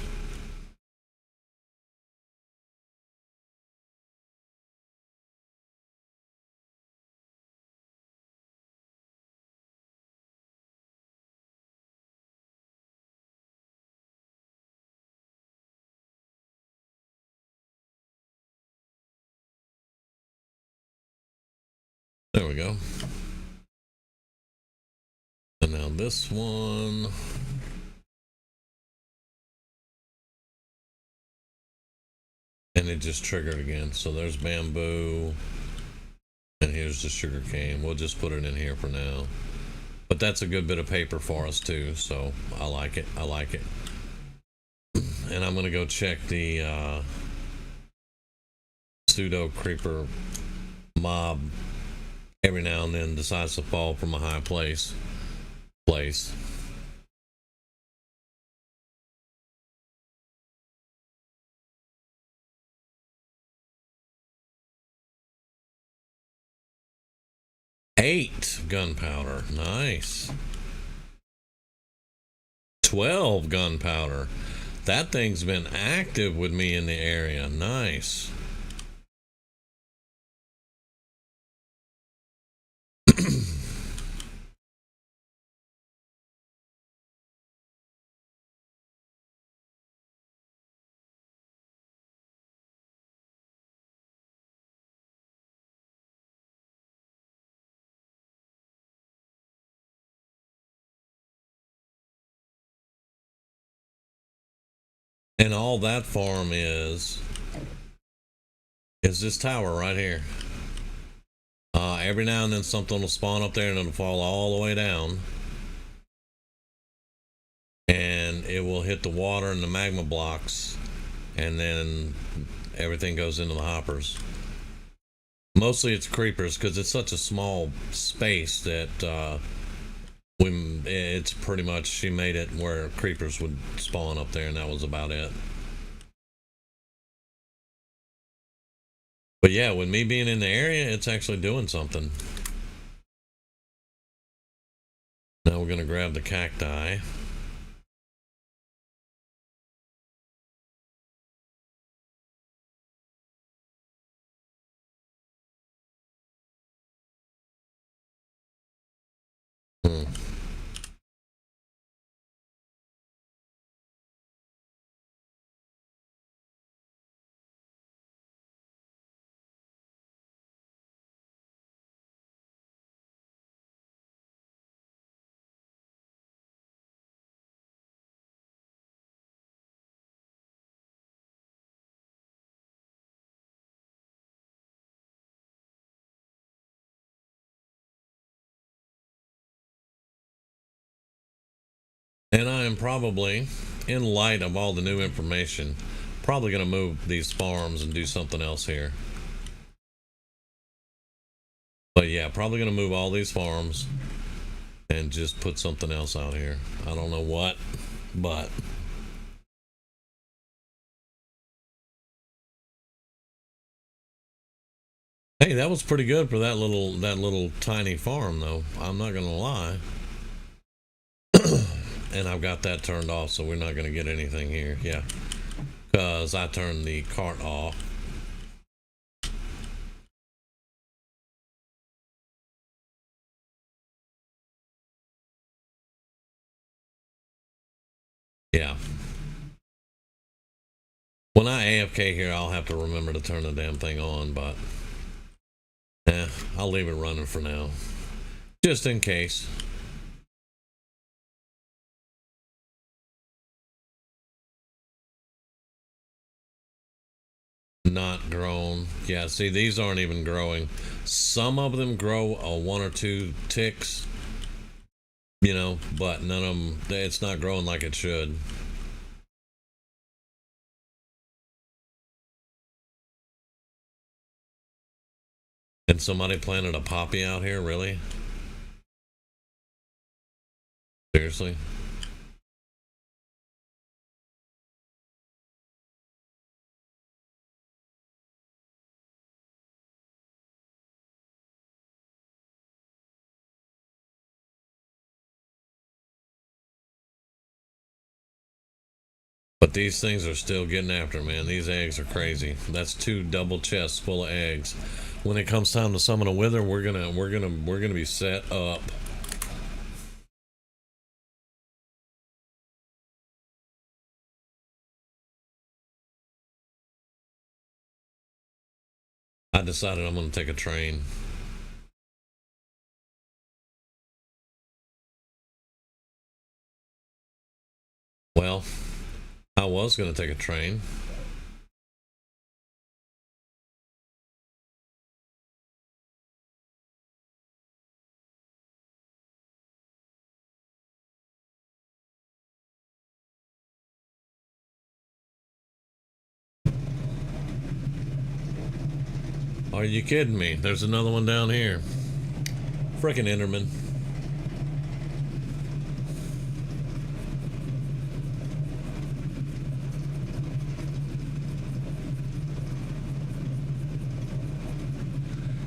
we go. And now this one. And it just triggered again. So there's bamboo. And here's the sugar cane. We'll just put it in here for now. But that's a good bit of paper for us too. So I like it. I like it. And I'm going to go check the pseudo creeper mob. Every now and then decides to fall from a high place. 8 gunpowder. Nice. 12 gunpowder. That thing's been active with me in the area. Nice. And all that farm is this tower right here. Every now and then something will spawn up there and it'll fall all the way down. And it will hit the water and the magma blocks. And then everything goes into the hoppers. Mostly it's creepers because it's such a small space that it's pretty much, she made it where creepers would spawn up there and that was about it. But yeah, with me being in the area, it's actually doing something. Now we're going to grab the cacti. And I am probably, in light of all the new information, probably going to move these farms and do something else here. But yeah, probably going to move all these farms and just put something else out here. I don't know what, but... Hey, that was pretty good for that little tiny farm, though. I'm not going to lie. And I've got that turned off, so we're not going to get anything here. Yeah, because I turned the cart off. Yeah. When I AFK here, I'll have to remember to turn the damn thing on, but... I'll leave it running for now. Just in case. Not grown. Yeah, see, these aren't even growing. Some of them grow a 1 or 2 ticks, you know, but none of them, it's not growing like it should. And somebody planted a poppy out here, really? Seriously? But these things are still getting after, man. These eggs are crazy. That's 2 double chests full of eggs. When it comes time to summon a wither, we're gonna be set up. I decided I'm gonna take a train. I was going to take a train. Are you kidding me? There's another one down here. Frickin' Enderman.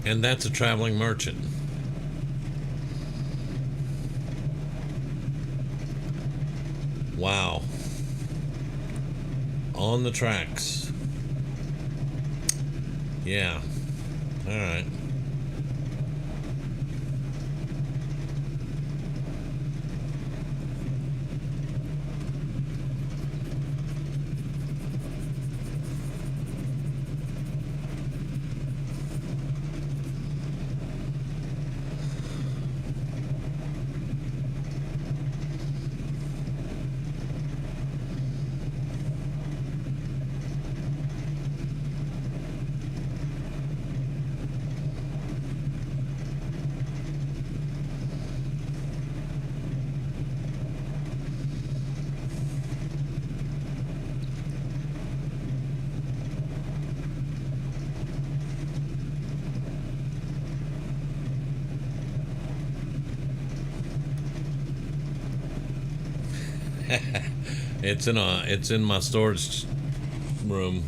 And that's a traveling merchant. Wow. On the tracks. Yeah. All right. It's in my storage room.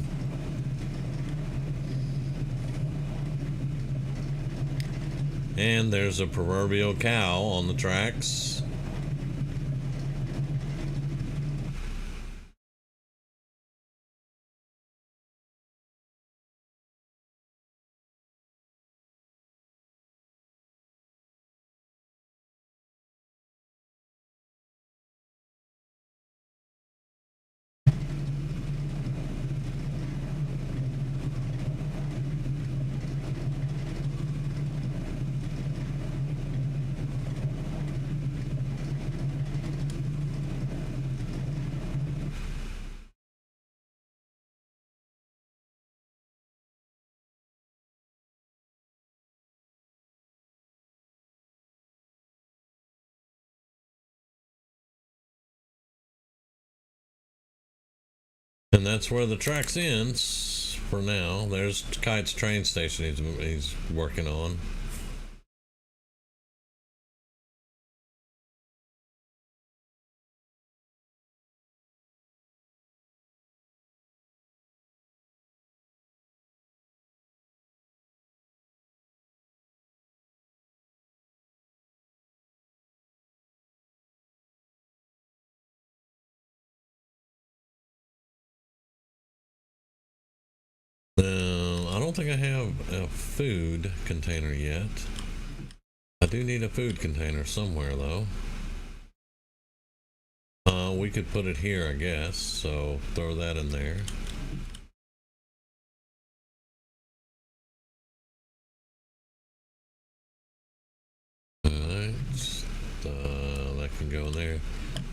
And there's a proverbial cow on the tracks. And that's where the tracks ends for now. There's Kite's train station he's working on. I don't think I have a food container yet. I do need a food container somewhere though. We could put it here, I guess, so throw that in there. Alright, that can go in there.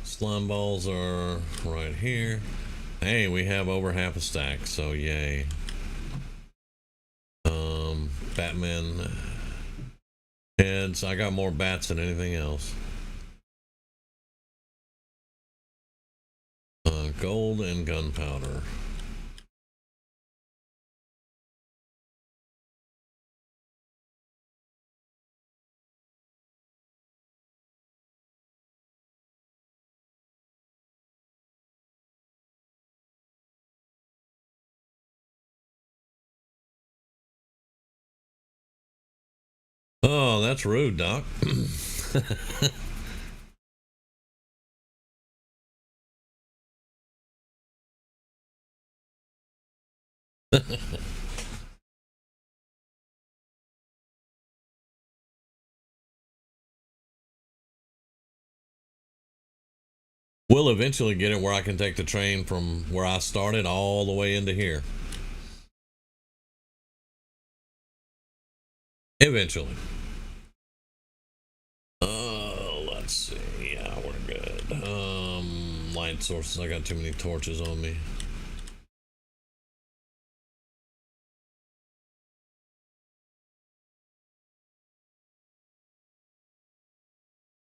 Slime balls are right here. Hey, we have over half a stack, so yay. Batman heads. I got more bats than anything else. Gold and gunpowder. Oh, that's rude, Doc. We'll eventually get it where I can take the train from where I started all the way into here. Eventually. Let's see. Yeah, we're good. Light light sources. I got too many torches on me.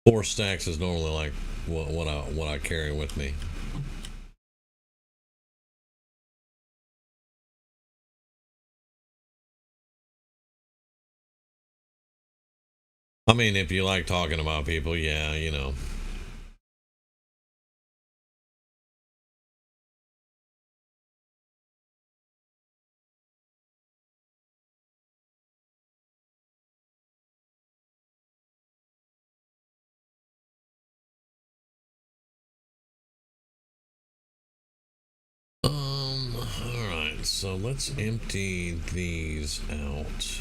Four stacks is normally like what I carry with me. I mean, if you like talking about people, yeah, you know. All right. So let's empty these out.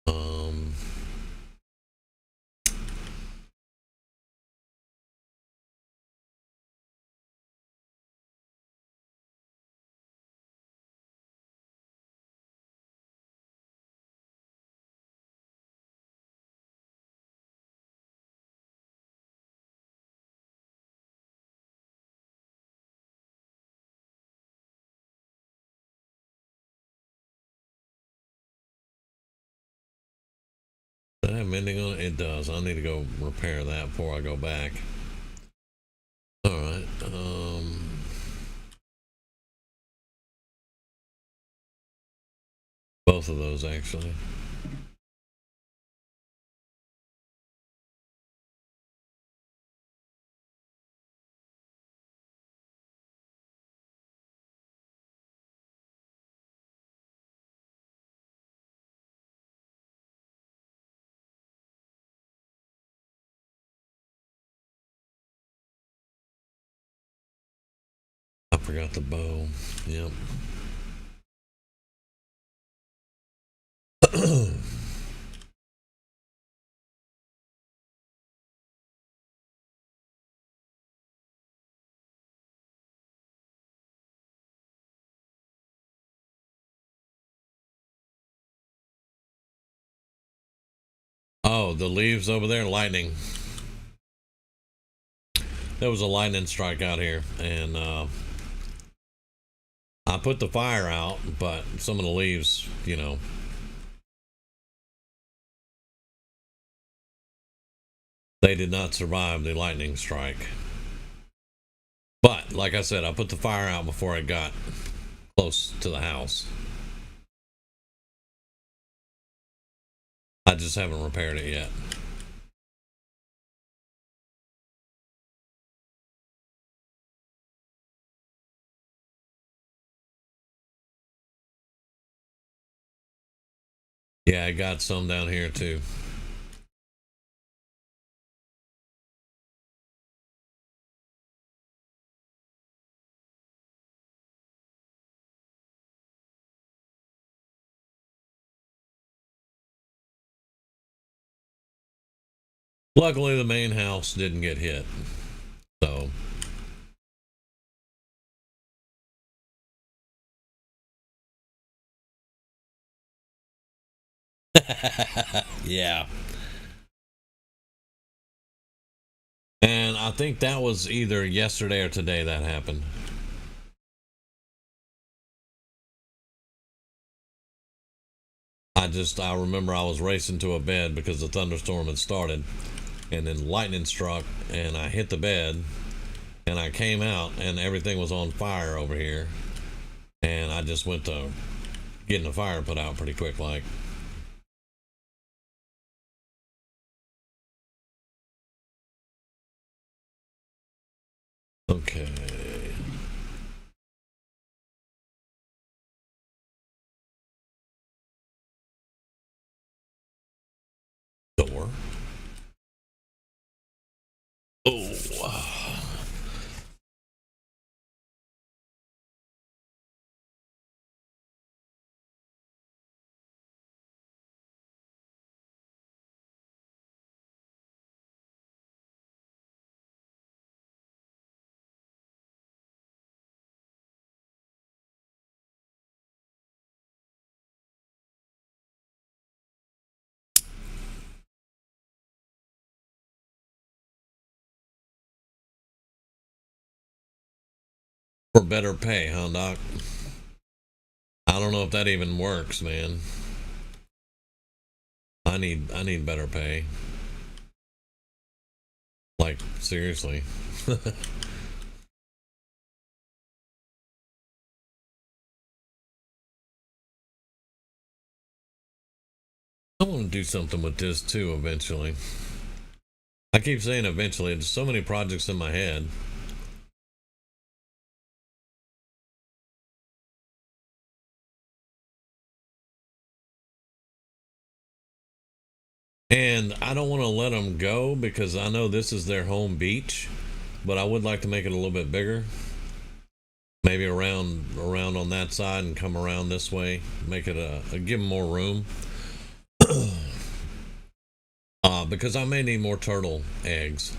Um. Does that have mending on it? It does. I need to go repair that before I go back. All right. Both of those actually. I forgot the bow. Yep. Oh, the leaves over there, lightning. There was a lightning strike out here, and I put the fire out, but some of the leaves, you know, they did not survive the lightning strike. But like I said, I put the fire out before it got close to the house. I just haven't repaired it yet. Yeah, I got some down here too. Luckily, the main house didn't get hit. So, yeah. And I think that was either yesterday or today that happened. I remember I was racing to a bed because the thunderstorm had started, and then lightning struck, and I hit the bed, and I came out, and everything was on fire over here, and I just went to getting the fire put out pretty quick, like. Okay. Door. Oh. For better pay, huh, Doc? I don't know if that even works, man. I need better pay. Like, seriously. I want to do something with this too eventually. I keep saying eventually. There's so many projects in my head. And I don't want to let them go because I know this is their home beach, but I would like to make it a little bit bigger. Maybe around on that side and come around this way. Make it a give them more room. Because I may need more turtle eggs.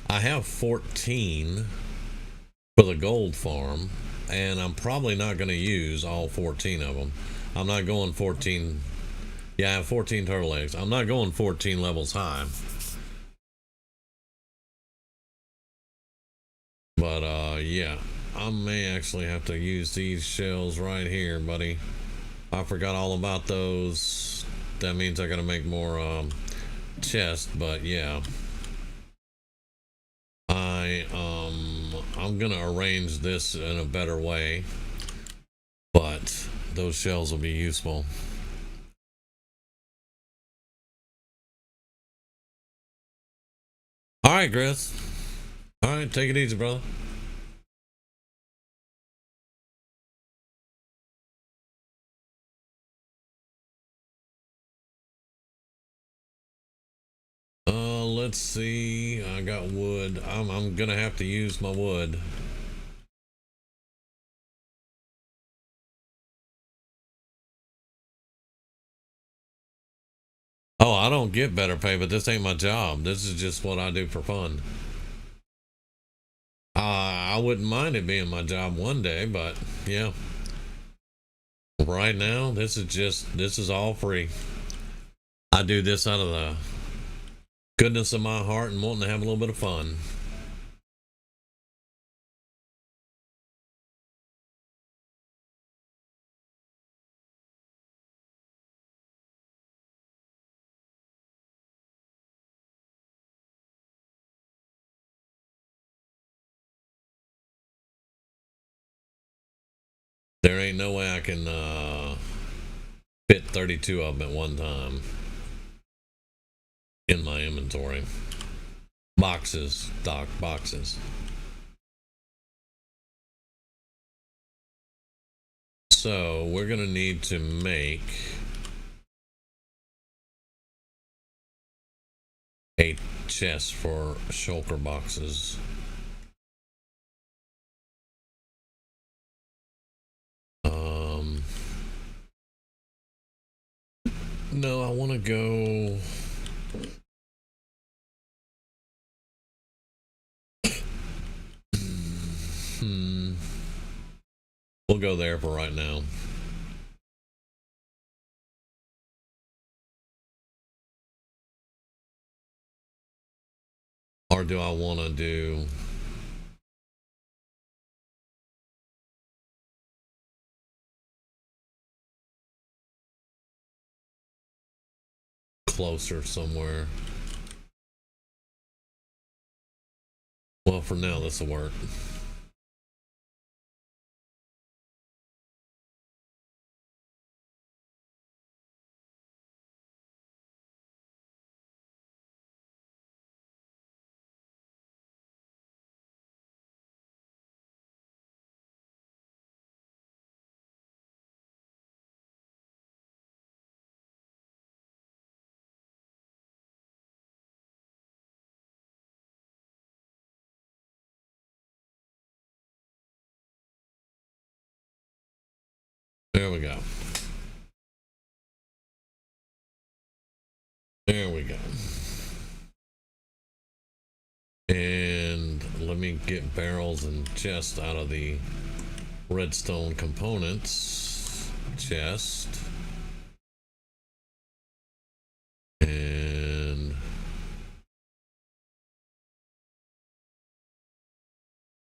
I have 14 for the gold farm, and I'm probably not going to use all 14 of them. I'm not going 14. Yeah, I have 14 turtle eggs. I'm not going 14 levels high. But yeah, I may actually have to use these shells right here, buddy. I forgot all about those. That means I gotta make more chests, but yeah. I'm gonna arrange this in a better way, but those shells will be useful. All right, Chris. All right, take it easy, brother. Let's see. I got wood. I'm gonna have to use my wood. Oh, I don't get better pay, but this ain't my job. This is just what I do for fun. I wouldn't mind it being my job one day, but yeah, right now this is all free. I do this out of the goodness of my heart and wanting to have a little bit of fun. There ain't no way I can fit 32 of them at one time in my inventory. Boxes, Doc, boxes. So we're gonna need to make a chest for shulker boxes. Um, no, I want to go. Hmm. We'll go there for right now. Or do I want to do closer somewhere? Well, for now, this will work. There we go. There we go. And let me get barrels and chests out of the redstone components chest. And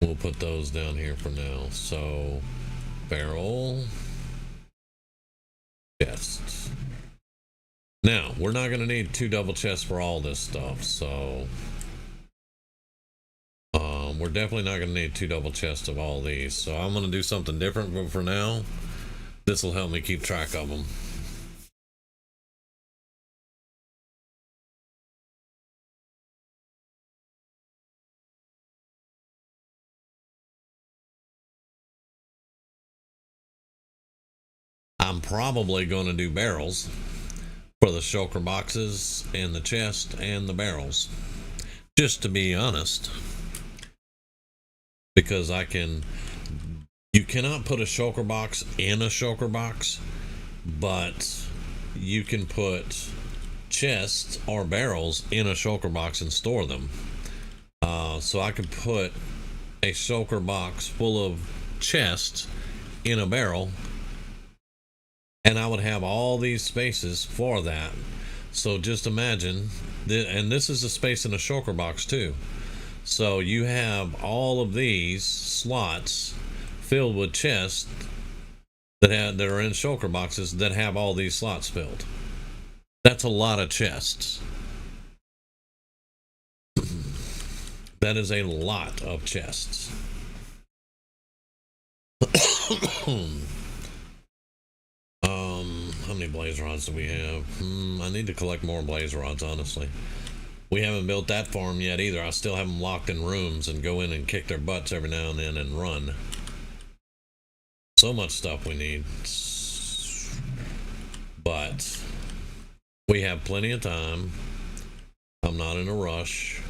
We'll put those down here for now. So, barrel, chests. Now, we're not going to need 2 double chests for all this stuff, so we're definitely not going to need 2 double chests of all these. So I'm going to do something different, but for now, this will help me keep track of them. I'm probably going to do barrels for the shulker boxes and the chest and the barrels, just to be honest, because you cannot put a shulker box in a shulker box, but you can put chests or barrels in a shulker box and store them. So I could put a shulker box full of chests in a barrel, and I would have all these spaces for that. So just imagine, and this is a space in a shulker box too. So you have all of these slots filled with chests that are in shulker boxes that have all these slots filled. That's a lot of chests. That is a lot of chests. How many blaze rods do we have? I need to collect more blaze rods, honestly. We haven't built that farm yet either. I still have them locked in rooms and go in and kick their butts every now and then and run. So much stuff we need. But we have plenty of time. I'm not in a rush.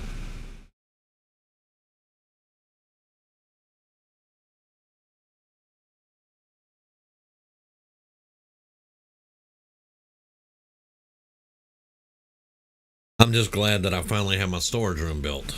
I'm just glad that I finally have my storage room built.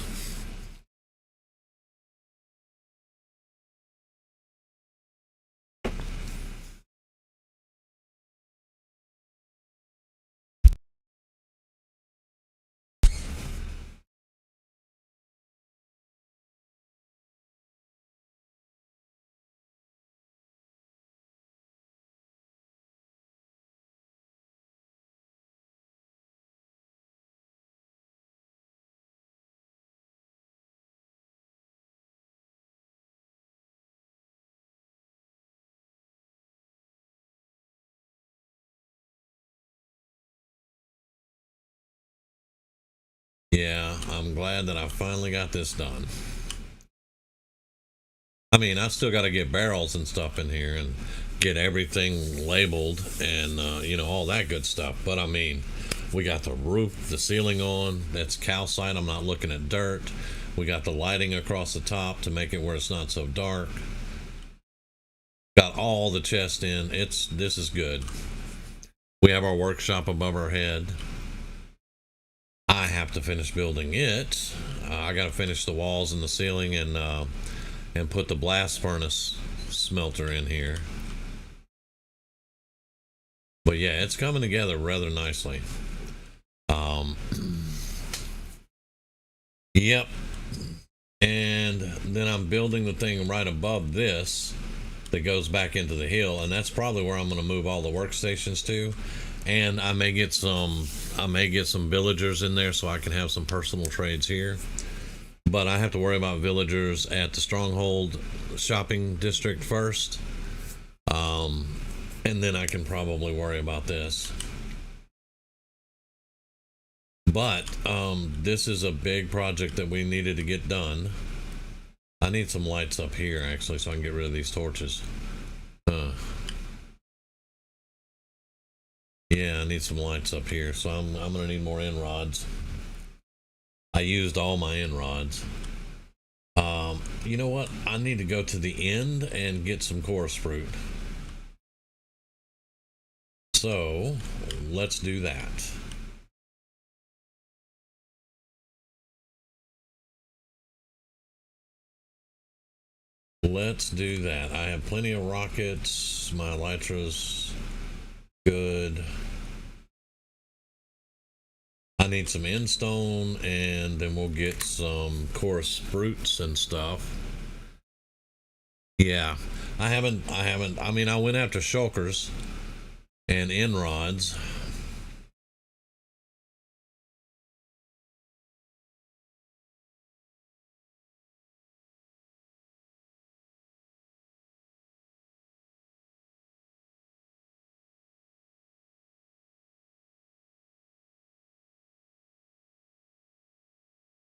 Yeah, I'm glad that I finally got this done. I mean, I still got to get barrels and stuff in here and get everything labeled and, all that good stuff. But I mean, we got the roof, the ceiling on. That's calcite. I'm not looking at dirt. We got the lighting across the top to make it where it's not so dark. Got all the chests in. This is good. We have our workshop above our head. I have to finish building it. I got to finish the walls and the ceiling and put the blast furnace smelter in here. But yeah, it's coming together rather nicely. Yep. And then I'm building the thing right above this that goes back into the hill, and that's probably where I'm going to move all the workstations to. And I may get some villagers in there so I can have some personal trades here. But I have to worry about villagers at the Stronghold shopping district first. And then I can probably worry about this. But this is a big project that we needed to get done. I need some lights up here actually so I can get rid of these torches. Yeah, I need some lights up here, so I'm gonna need more end rods. I used all my end rods. You know what? I need to go to the end and get some chorus fruit. So let's do that. Let's do that. I have plenty of rockets. My elytra's good. I need some end stone, and then we'll get some chorus fruits and stuff. Yeah, I haven't. I mean, I went after shulkers and end rods.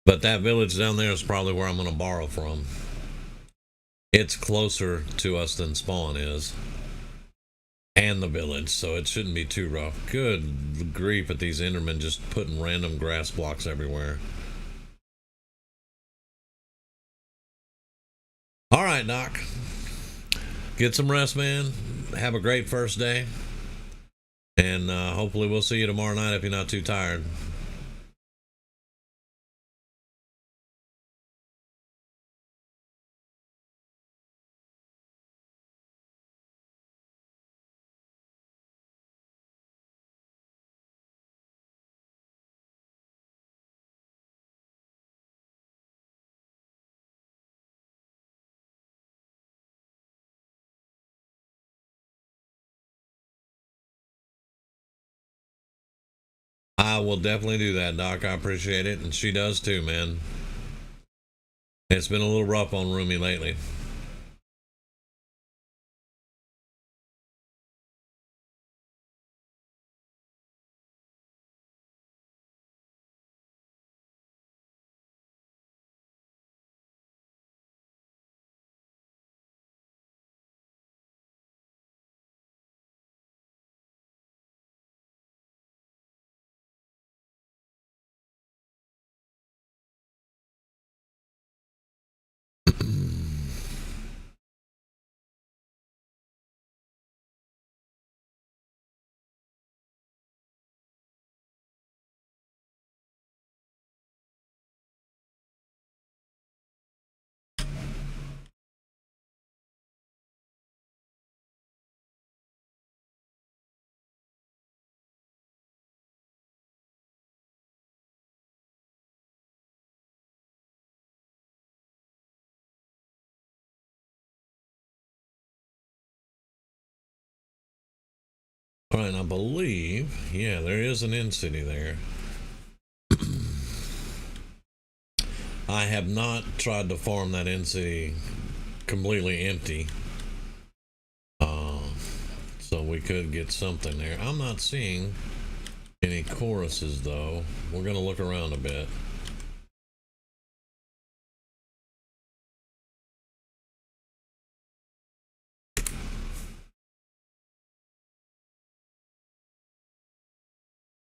But that village down there is probably where I'm going to borrow from. It's closer to us than Spawn is, and the village, so it shouldn't be too rough. Good grief at these Endermen just putting random grass blocks everywhere. All right, Doc. Get some rest, man. Have a great first day. And hopefully we'll see you tomorrow night if you're not too tired. I will definitely do that, Doc. I appreciate it. And she does too, man. It's been a little rough on Rumi lately. All right, I believe, yeah, there is an end city there. I have not tried to farm that end city completely empty. Uh, so we could get something there. I'm not seeing any choruses though. We're going to look around a bit.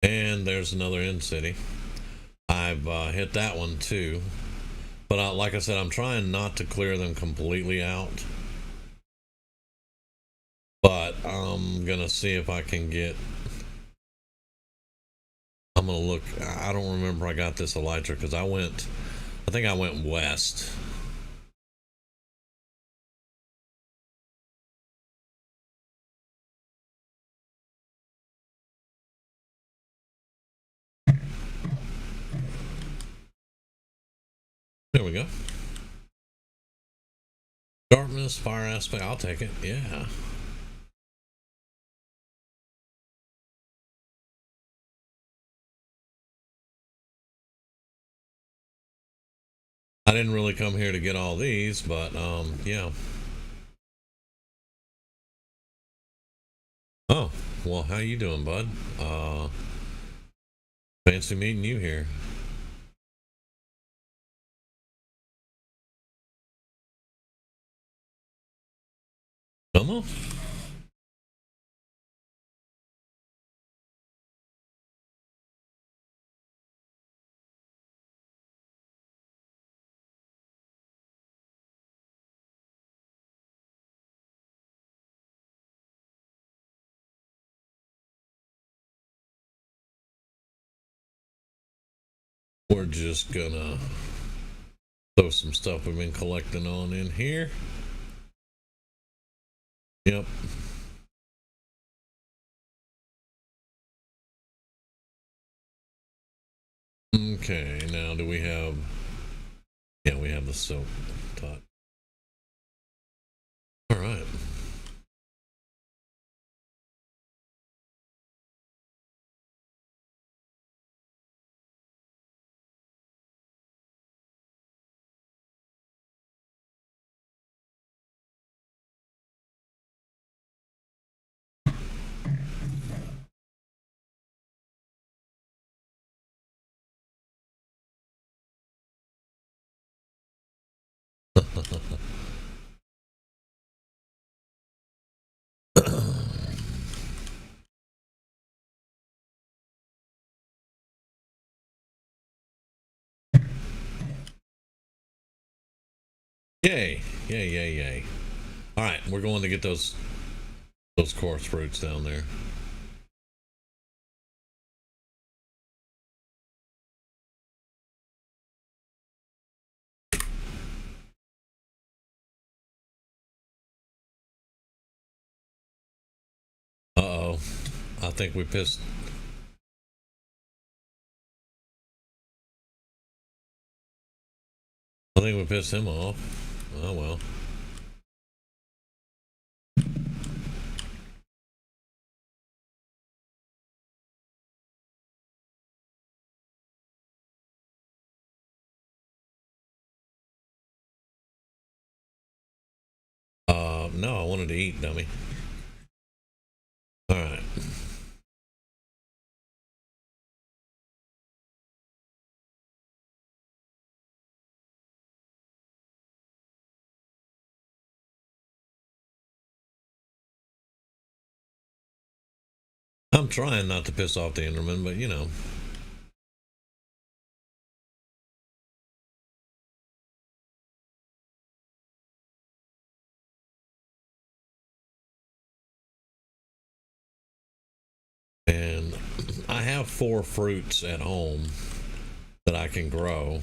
And there's another end city. I've hit that one too. But like I said, I'm trying not to clear them completely out. But I'm going to see if I can get... I'm going to look... I don't remember I got this elytra because I think I went west. There we go. Darkness, fire aspect, I'll take it. Yeah. I didn't really come here to get all these, but yeah. Oh, well, how you doing, bud? Fancy meeting you here. Come on. We're just gonna throw some stuff we've been collecting on in here. Yep. Okay, now do we have... Yeah, we have the silk touch. Yay! Yay! Yay! Yay! All right, we're going to get those coarse fruits down there. Uh-oh. I think we pissed. I think we pissed him off. Oh well. No, I wanted to eat, dummy. All right. I'm trying not to piss off the Enderman, but you know. And I have 4 fruits at home that I can grow.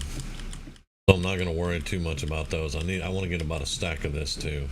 So I'm not going to worry too much about those. I want to get about a stack of this too.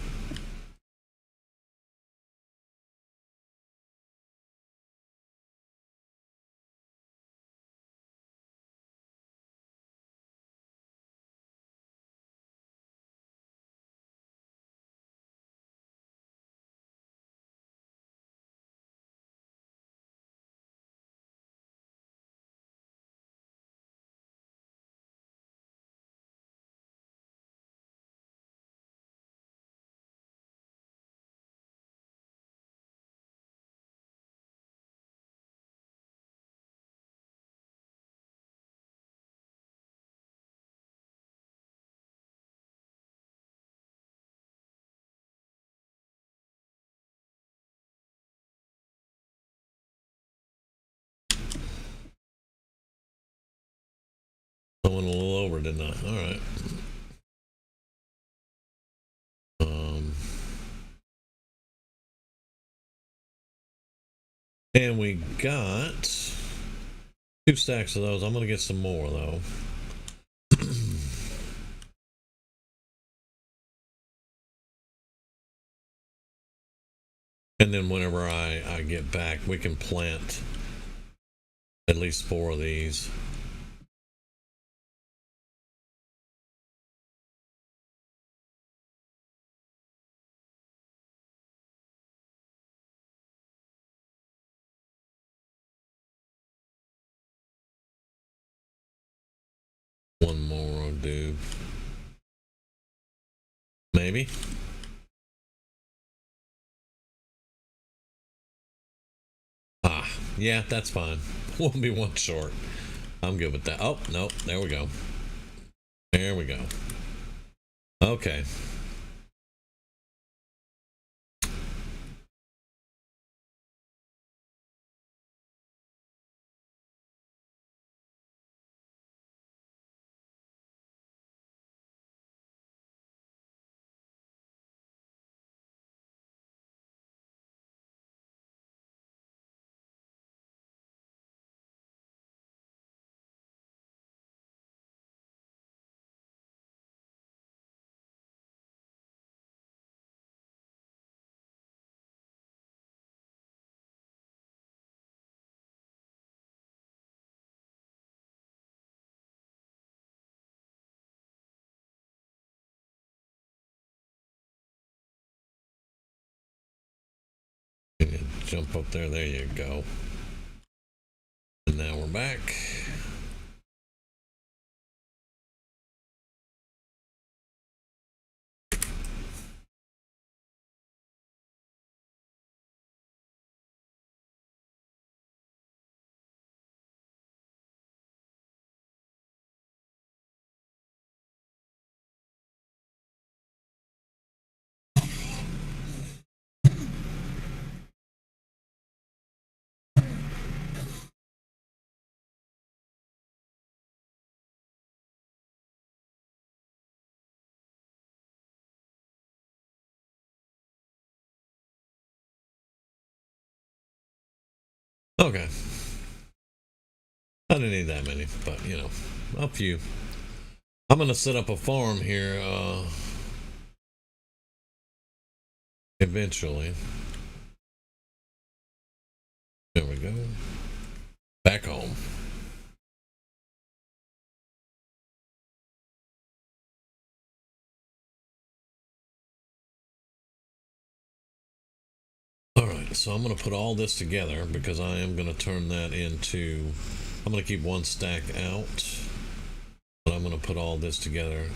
I went a little over, didn't I? All right. And we got 2 stacks of those. I'm going to get some more though. And then whenever I get back, we can plant at least 4 of these. One more will do. Maybe. Ah, yeah, that's fine. We'll be 1 short. I'm good with that. Oh, no, there we go. There we go. Okay. Jump up there. There you go. And now we're back. Okay. I didn't need that many, but you know, a few. I'm gonna set up a farm here eventually. There we go. Back home. Alright, so I'm going to put all this together because I am going to turn that into... I'm going to keep one stack out. But I'm going to put all this together.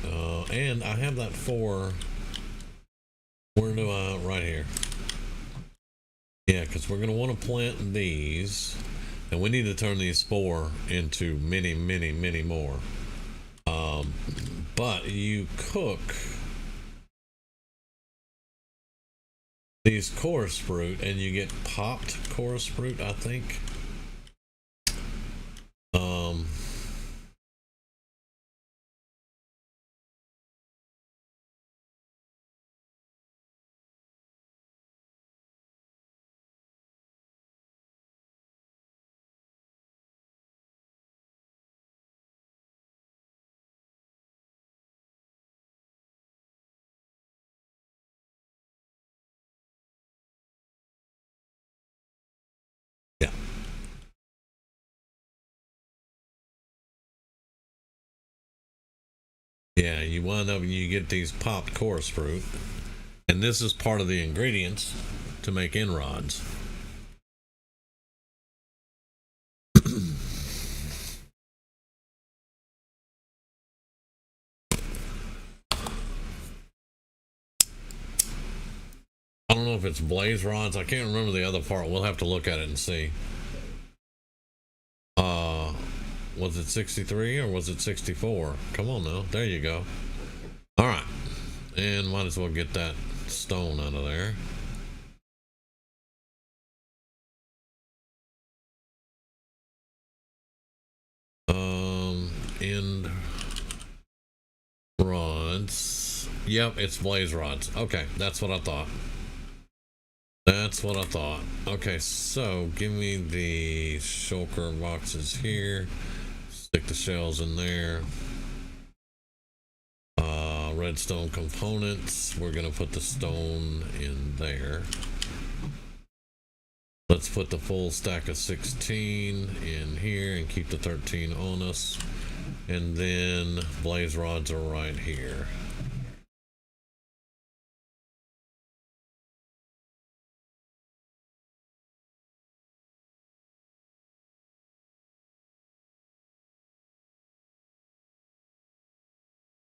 And I have that for... Where do I... Right here. Yeah, because we're going to want to plant these. And we need to turn these 4 into many, many, many more. But you cook... these chorus fruit and you get popped chorus fruit, I think. Yeah. Yeah, you wind up, you get these popped chorus fruit. And this is part of the ingredients to make end rods. I don't know if it's blaze rods. I can't remember the other part. We'll have to look at it and see. Was it 63 or was it 64? Come on now. There you go. All right. And might as well get that stone out of there. End rods. Yep, it's blaze rods. Okay, that's what I thought. That's what I thought. Okay, so give me the shulker boxes here. Stick the shells in there. Redstone components. We're gonna put the stone in there. Let's put the full stack of 16 in here and keep the 13 on us. And then blaze rods are right here.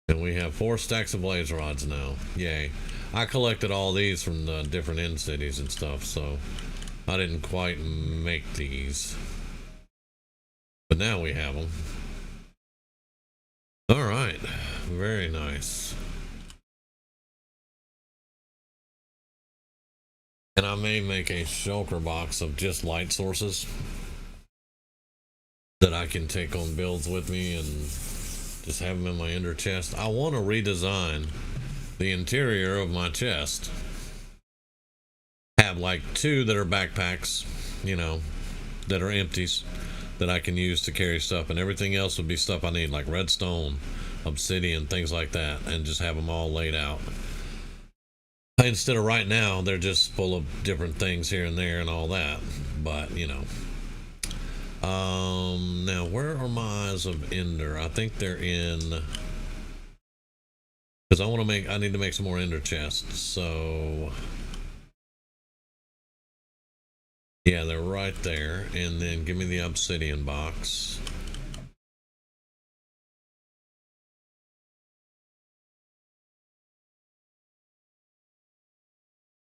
And we have 4 stacks of blaze rods now. Yay. I collected all these from the different end cities and stuff, so I didn't quite make these. But now we have them. Alright. Very nice. And I may make a shulker box of just light sources that I can take on builds with me and just have them in my ender chest. I want to redesign the interior of my chest. Have like 2 that are backpacks, you know, that are empties that I can use to carry stuff, and everything else would be stuff I need, like redstone, obsidian, things like that, and just have them all laid out. Instead of right now, they're just full of different things here and there and all that. But, you know. Now, where are my Eyes of Ender? I think they're in... Because I need to make some more Ender chests, so... Yeah, they're right there. And then give me the obsidian box.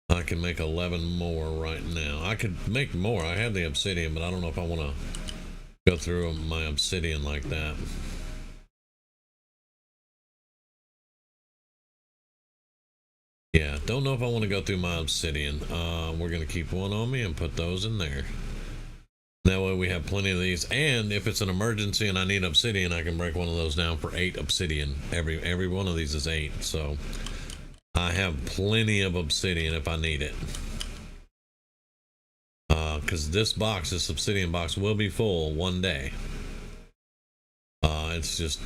I can make 11 more right now. I could make more. I have the obsidian, but I don't know if I want to go through my obsidian like that. Yeah, don't know if I want to go through my obsidian. We're going to keep one on me and put those in there. That way we have plenty of these. And if it's an emergency and I need obsidian, I can break one of those down for 8 obsidian. Every one of these is 8, so I have plenty of obsidian if I need it. because this obsidian box will be full one day. It's just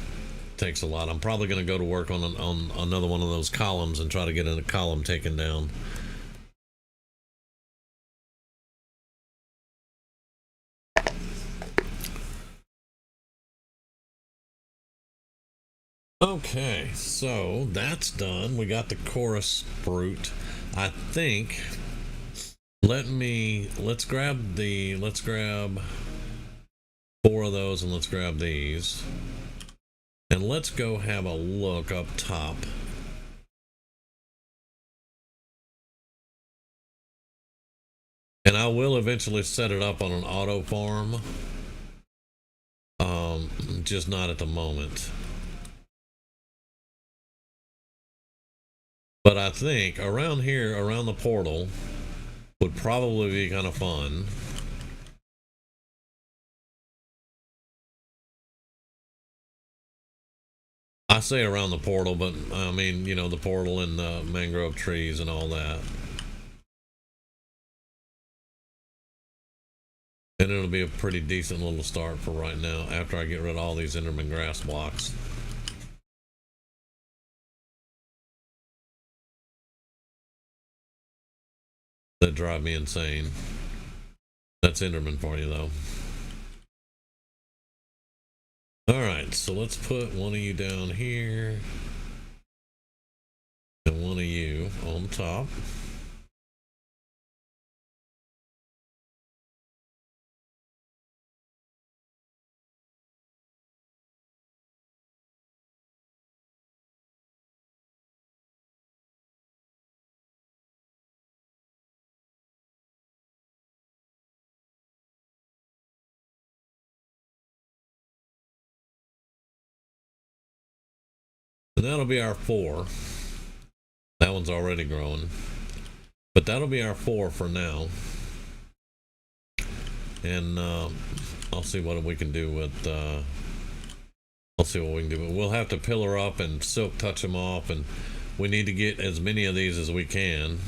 takes a lot. I'm probably going to go to work on another one of those columns and try to get a column taken down. Okay, so that's done. We got the chorus fruit. I think let's grab 4 of those, and let's grab these. And let's go have a look up top. And I will eventually set it up on an auto farm. Just not at the moment. But I think around here, around the portal, would probably be kind of fun. I say around the portal, but I mean, you know, the portal and the mangrove trees and all that. And it'll be a pretty decent little start for right now after I get rid of all these Enderman grass blocks. That drive me insane. That's Enderman for you, though. Alright, so let's put one of you down here. And one of you on top. And that'll be our 4. That one's already growing. But that'll be our 4 for now. And I'll see what we can do with I'll see what we can do. We'll have to pillar up and silk touch them off, and we need to get as many of these as we can.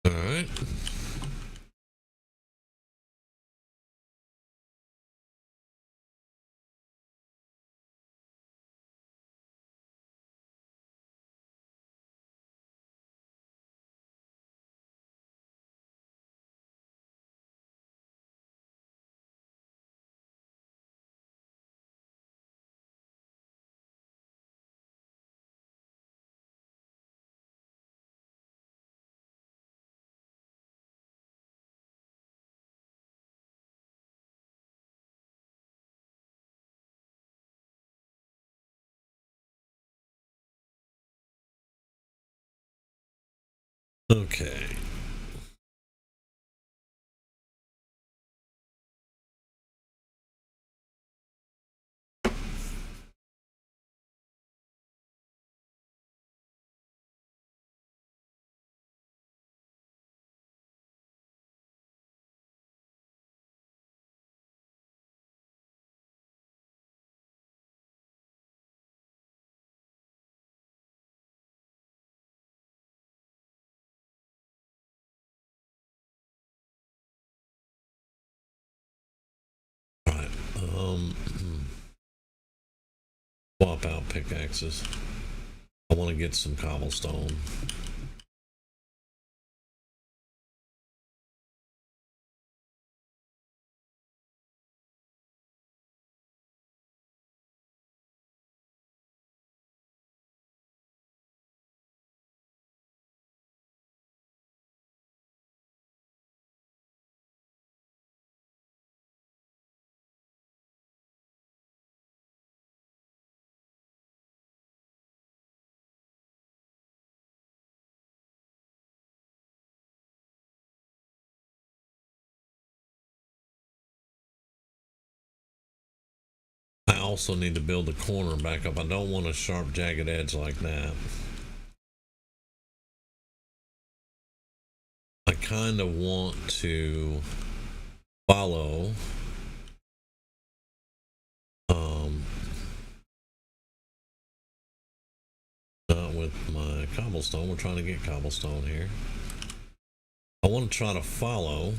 All right. Okay. All right. Swap out pickaxes. I want to get some cobblestone. I also need to build the corner back up. I don't want a sharp, jagged edge like that. kind of want to follow not with my cobblestone. We're trying to get cobblestone here. I want to try to follow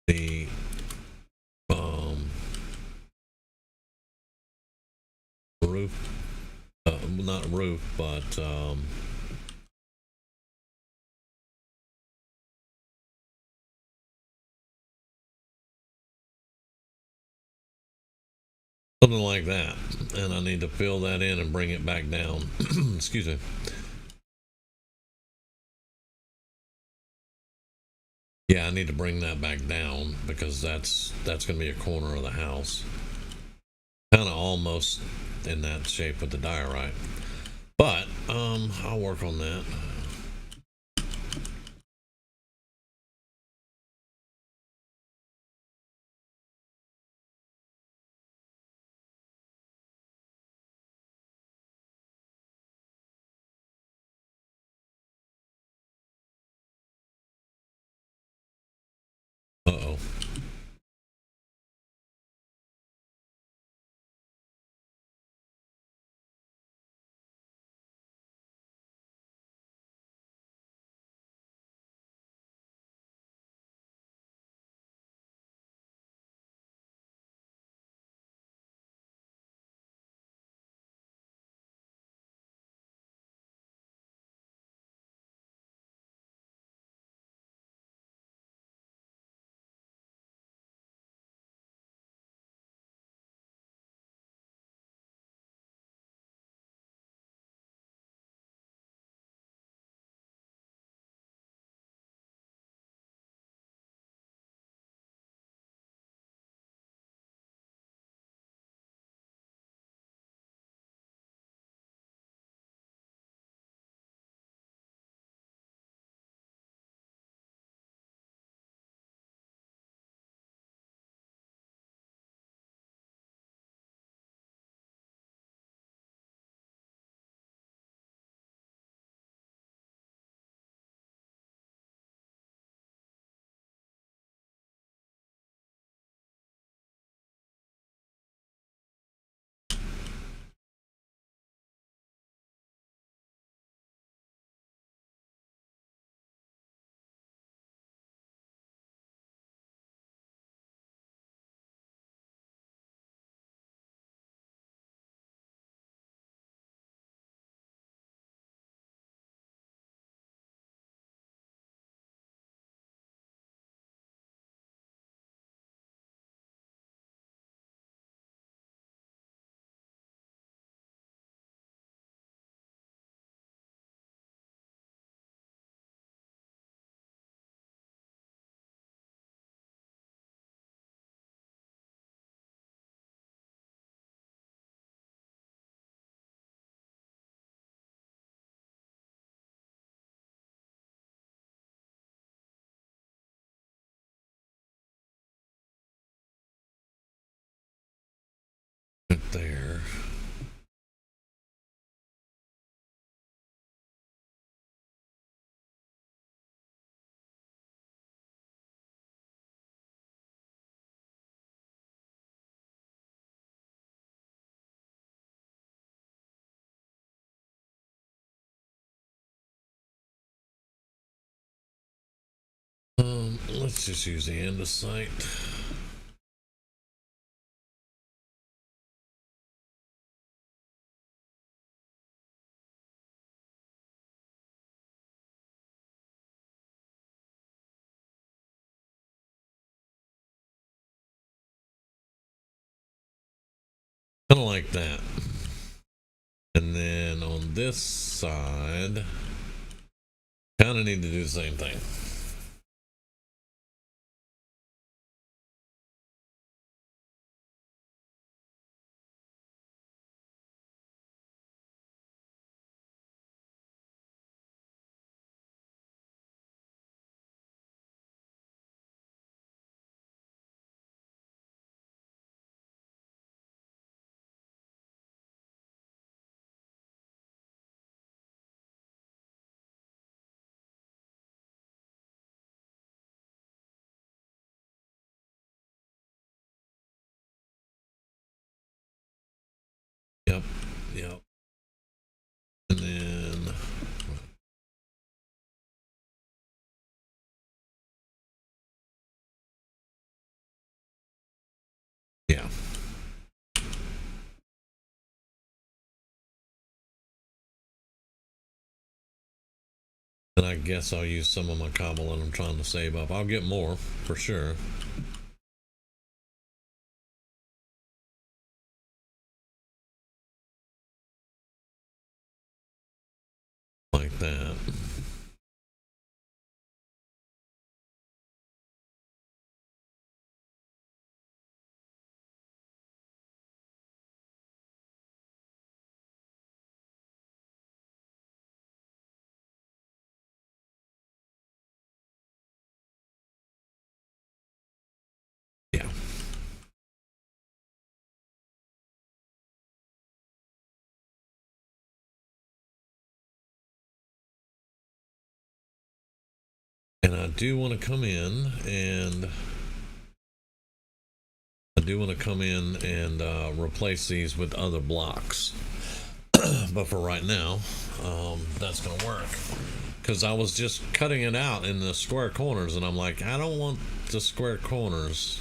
the roof, not roof, but something like that. And I need to fill that in and bring it back down. Excuse me. Yeah, I need to bring that back down because that's going to be a corner of the house. Kind of almost in that shape with the diorite. But I'll work on that. Uh-oh. There. Let's just use the andesite. Kind of like that. And then on this side, kind of need to do the same thing. Yep. And then yeah. And I guess I'll use some of my cobble that I'm trying to save up. I'll get more for sure. Like that. Yeah. And I do want to come in and replace these with other blocks. But for right now, that's going to work. Because I was just cutting it out in the square corners, and I'm like, I don't want the square corners.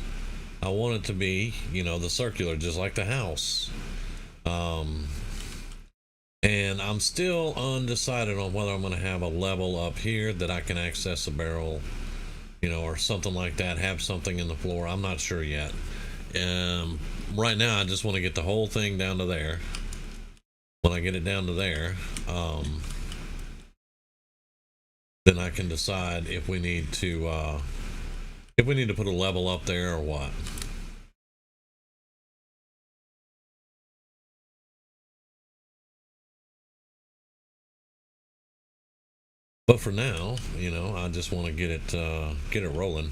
I want it to be, the circular, just like the house. And I'm still undecided on whether I'm going to have a level up here that I can access a barrel, or something like that. Have something in the floor. I'm not sure yet. Right now, I just want to get the whole thing down to there. When I get it down to there, then I can decide if we need to put a level up there or what. But for now, I just want to get it rolling.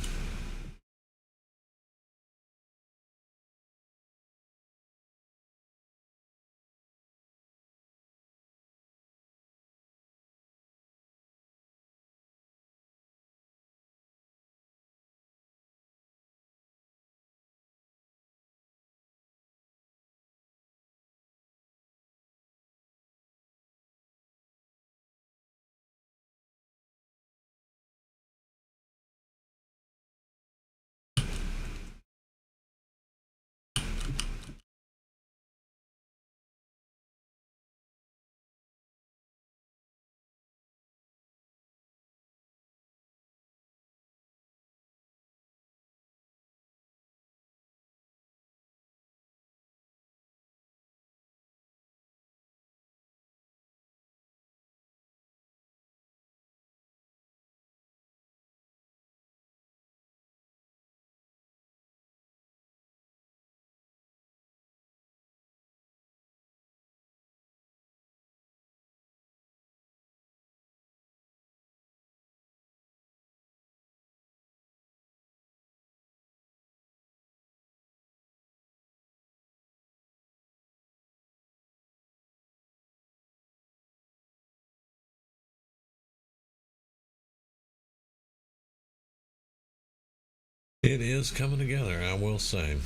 It is coming together, I will say.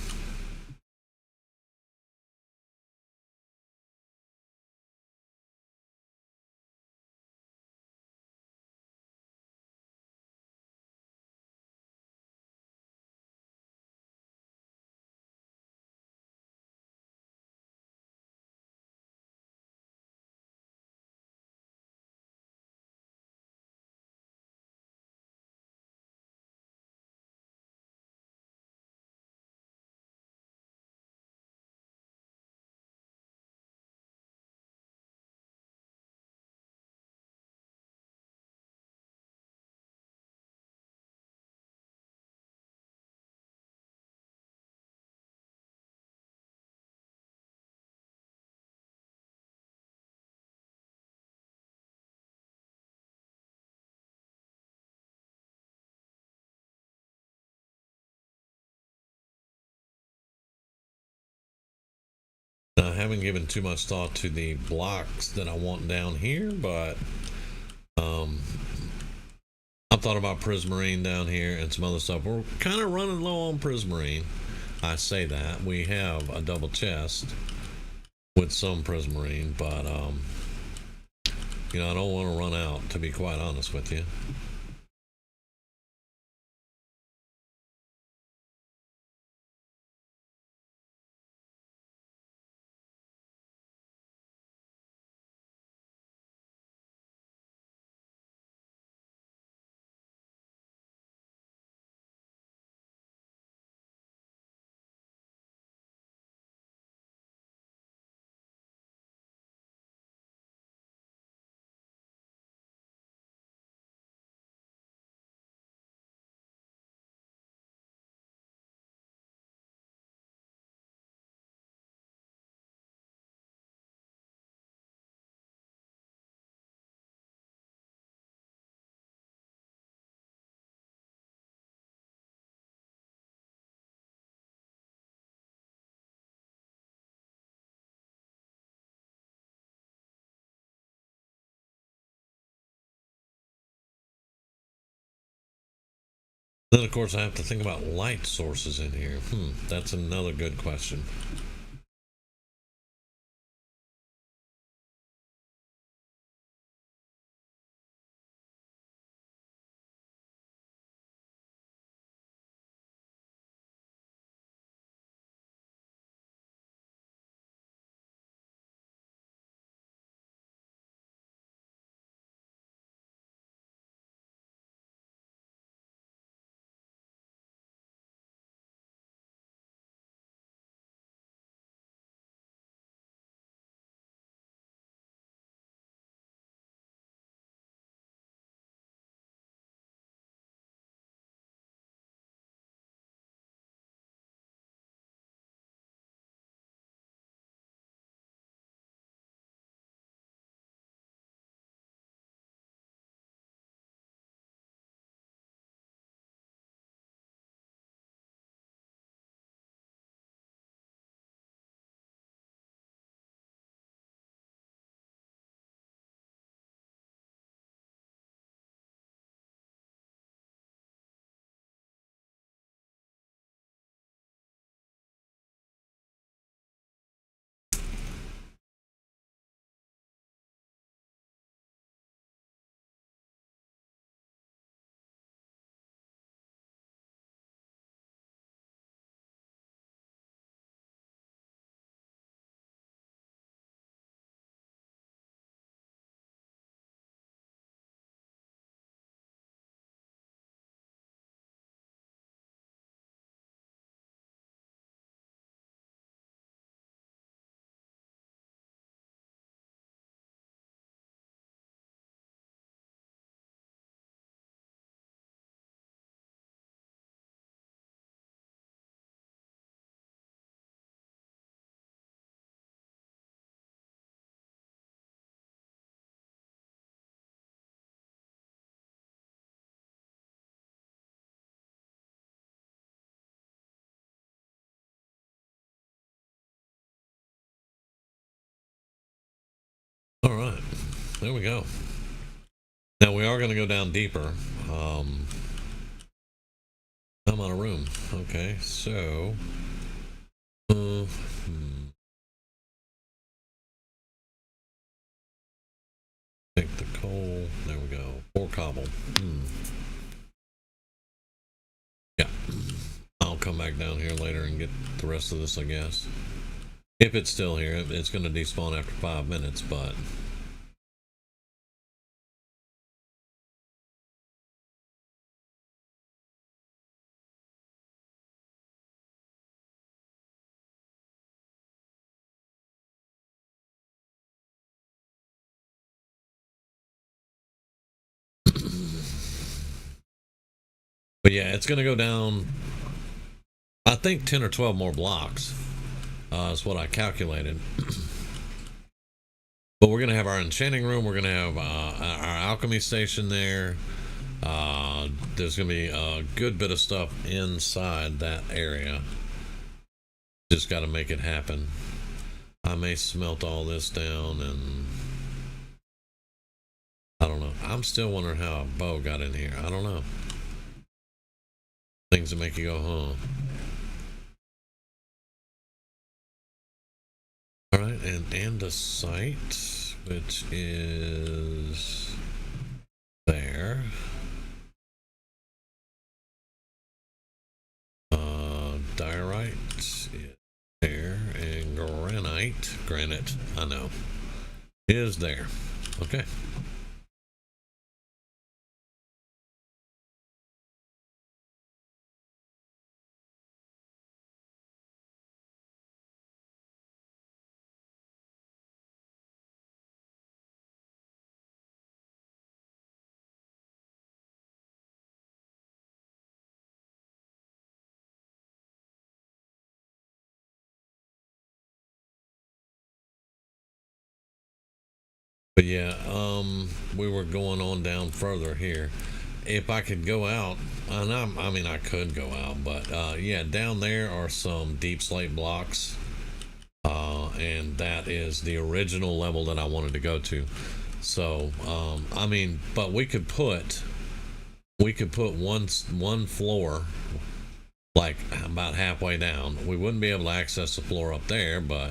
I haven't given too much thought to the blocks that I want down here, but I've thought about prismarine down here and some other stuff. We're kind of running low on prismarine. I say that. We have a double chest with some Prismarine, but I don't want to run out, to be quite honest with you. Then, of course, I have to think about light sources in here. That's another good question. All right, there we go. Now we are going to go down deeper. I'm out of room. Okay, so take the coal. There we go. 4 cobble. Yeah, I'll come back down here later and get the rest of this, I guess. If it's still here, it's going to despawn after 5 minutes, but yeah, it's going to go down, I think 10 or 12 more blocks is what I calculated. But we're going to have our enchanting room. We're going to have our alchemy station there. There's going to be a good bit of stuff inside that area. Just got to make it happen. I may smelt all this down, and I don't know. I'm still wondering how a bow got in here. I don't know. Things that make you go, huh? All right, and andesite, which is there. Diorite is there, and granite, I know, is there. Okay. But yeah, we were going on down further here. If I could go out, and I mean, I could go out, but yeah, down there are some deep slate blocks, and that is the original level that I wanted to go to. So, I mean, but we could put one floor like about halfway down. We wouldn't be able to access the floor up there, but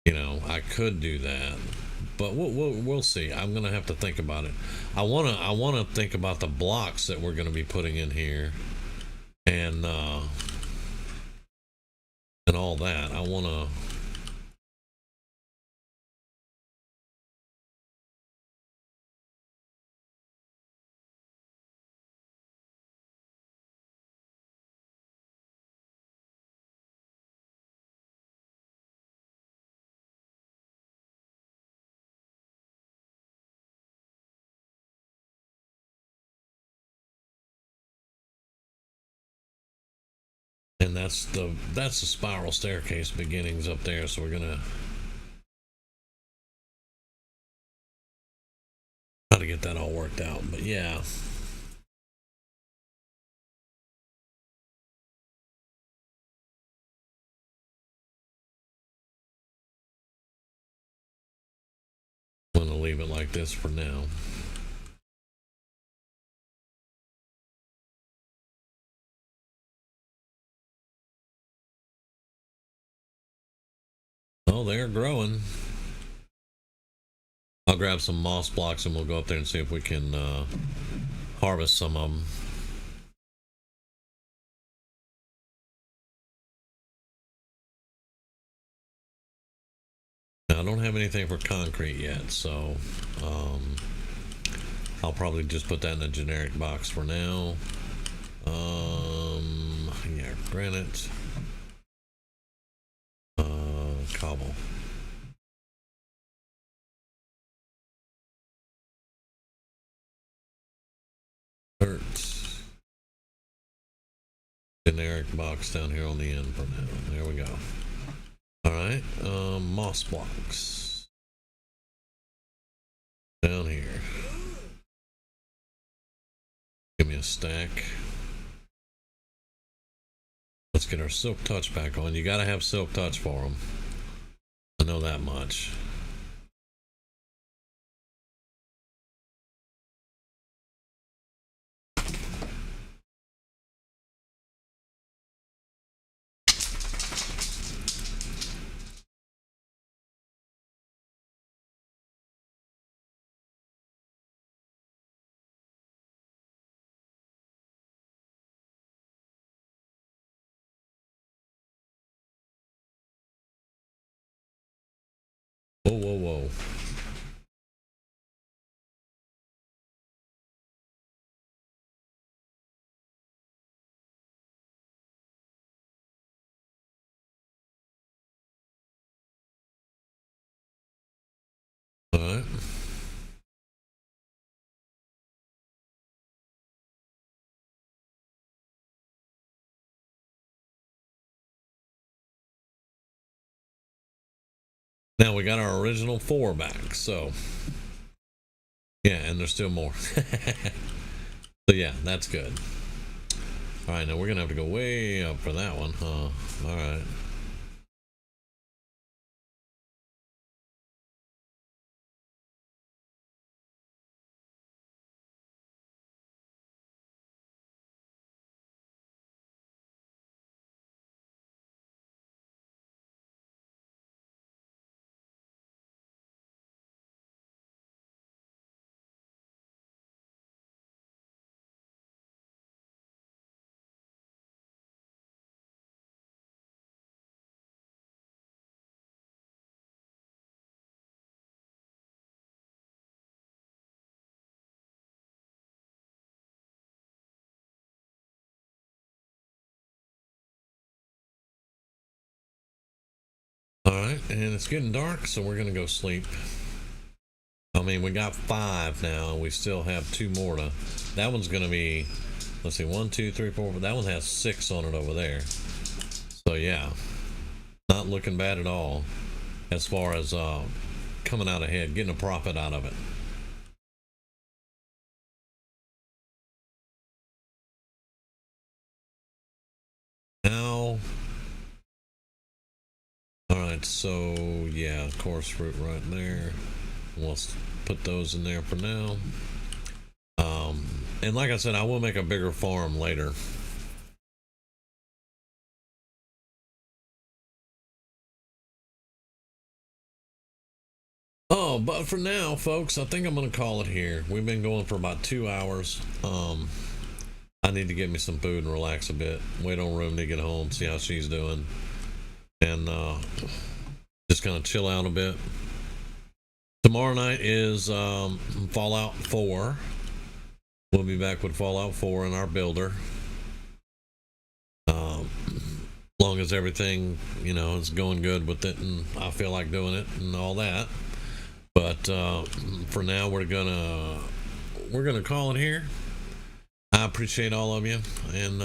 I could do that. But we'll see. I'm gonna have to think about it. I wanna think about the blocks that we're gonna be putting in here, and and all that. I and that's the spiral staircase beginnings up there. So we're gonna try to get that all worked out. But yeah, I'm gonna leave it like this for now. Oh, they're growing. I'll grab some moss blocks and we'll go up there and see if we can harvest some of them. Now, I don't have anything for concrete yet, so I'll probably just put that in a generic box for now. Yeah, granite, cobble. Dirt. Generic box down here on the end for now. There we go. All right, moss blocks down here. Give me a stack. Let's get our silk touch back on. You got to have silk touch for them. I know that much. Whoa, whoa, whoa. All right. Now we got our original 4 back, so yeah, and there's still more. So yeah, that's good. All right, now we're gonna have to go way up for that one, huh? All right. All right, and it's getting dark, so we're gonna go sleep. I mean, we got 5 now, and we still have 2 more to. That one's gonna be. Let's see, 1, 2, 3, 4. That one has 6 on it over there. So yeah, not looking bad at all as far as coming out ahead, getting a profit out of it. Now, all right. So yeah, coarse fruit right there. We'll put those in there for now. And like I said, I will make a bigger farm later. Oh, but for now, folks, I think I'm gonna call it here. We've been going for about 2 hours. I need to get me some food and relax a bit. Wait on Room to get home, see how she's doing, and just kind of chill out a bit. Tomorrow night is Fallout 4. We'll be back with Fallout 4 in our builder. Long as everything, is going good with it, and I feel like doing it and all that. But for now, we're gonna call it here. I appreciate all of you, and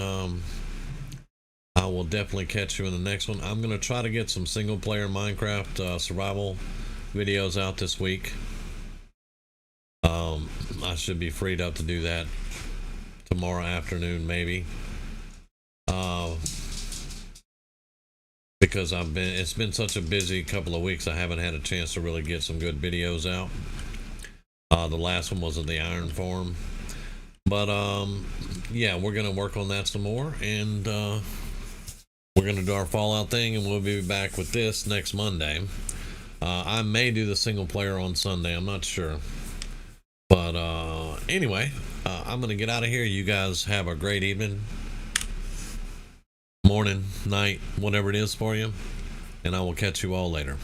I will definitely catch you in the next one. I'm gonna try to get some single player Minecraft survival videos out this week. I should be freed up to do that tomorrow afternoon, maybe. Because it's been such a busy couple of weeks, I haven't had a chance to really get some good videos out. The last one was at the Iron Farm, but yeah, we're gonna work on that some more, and we're gonna do our Fallout thing, and we'll be back with this next Monday. I may do the single player on Sunday, I'm not sure, but anyway, I'm gonna get out of here. You guys have a great evening, morning, night, whatever it is for you, and I will catch you all later.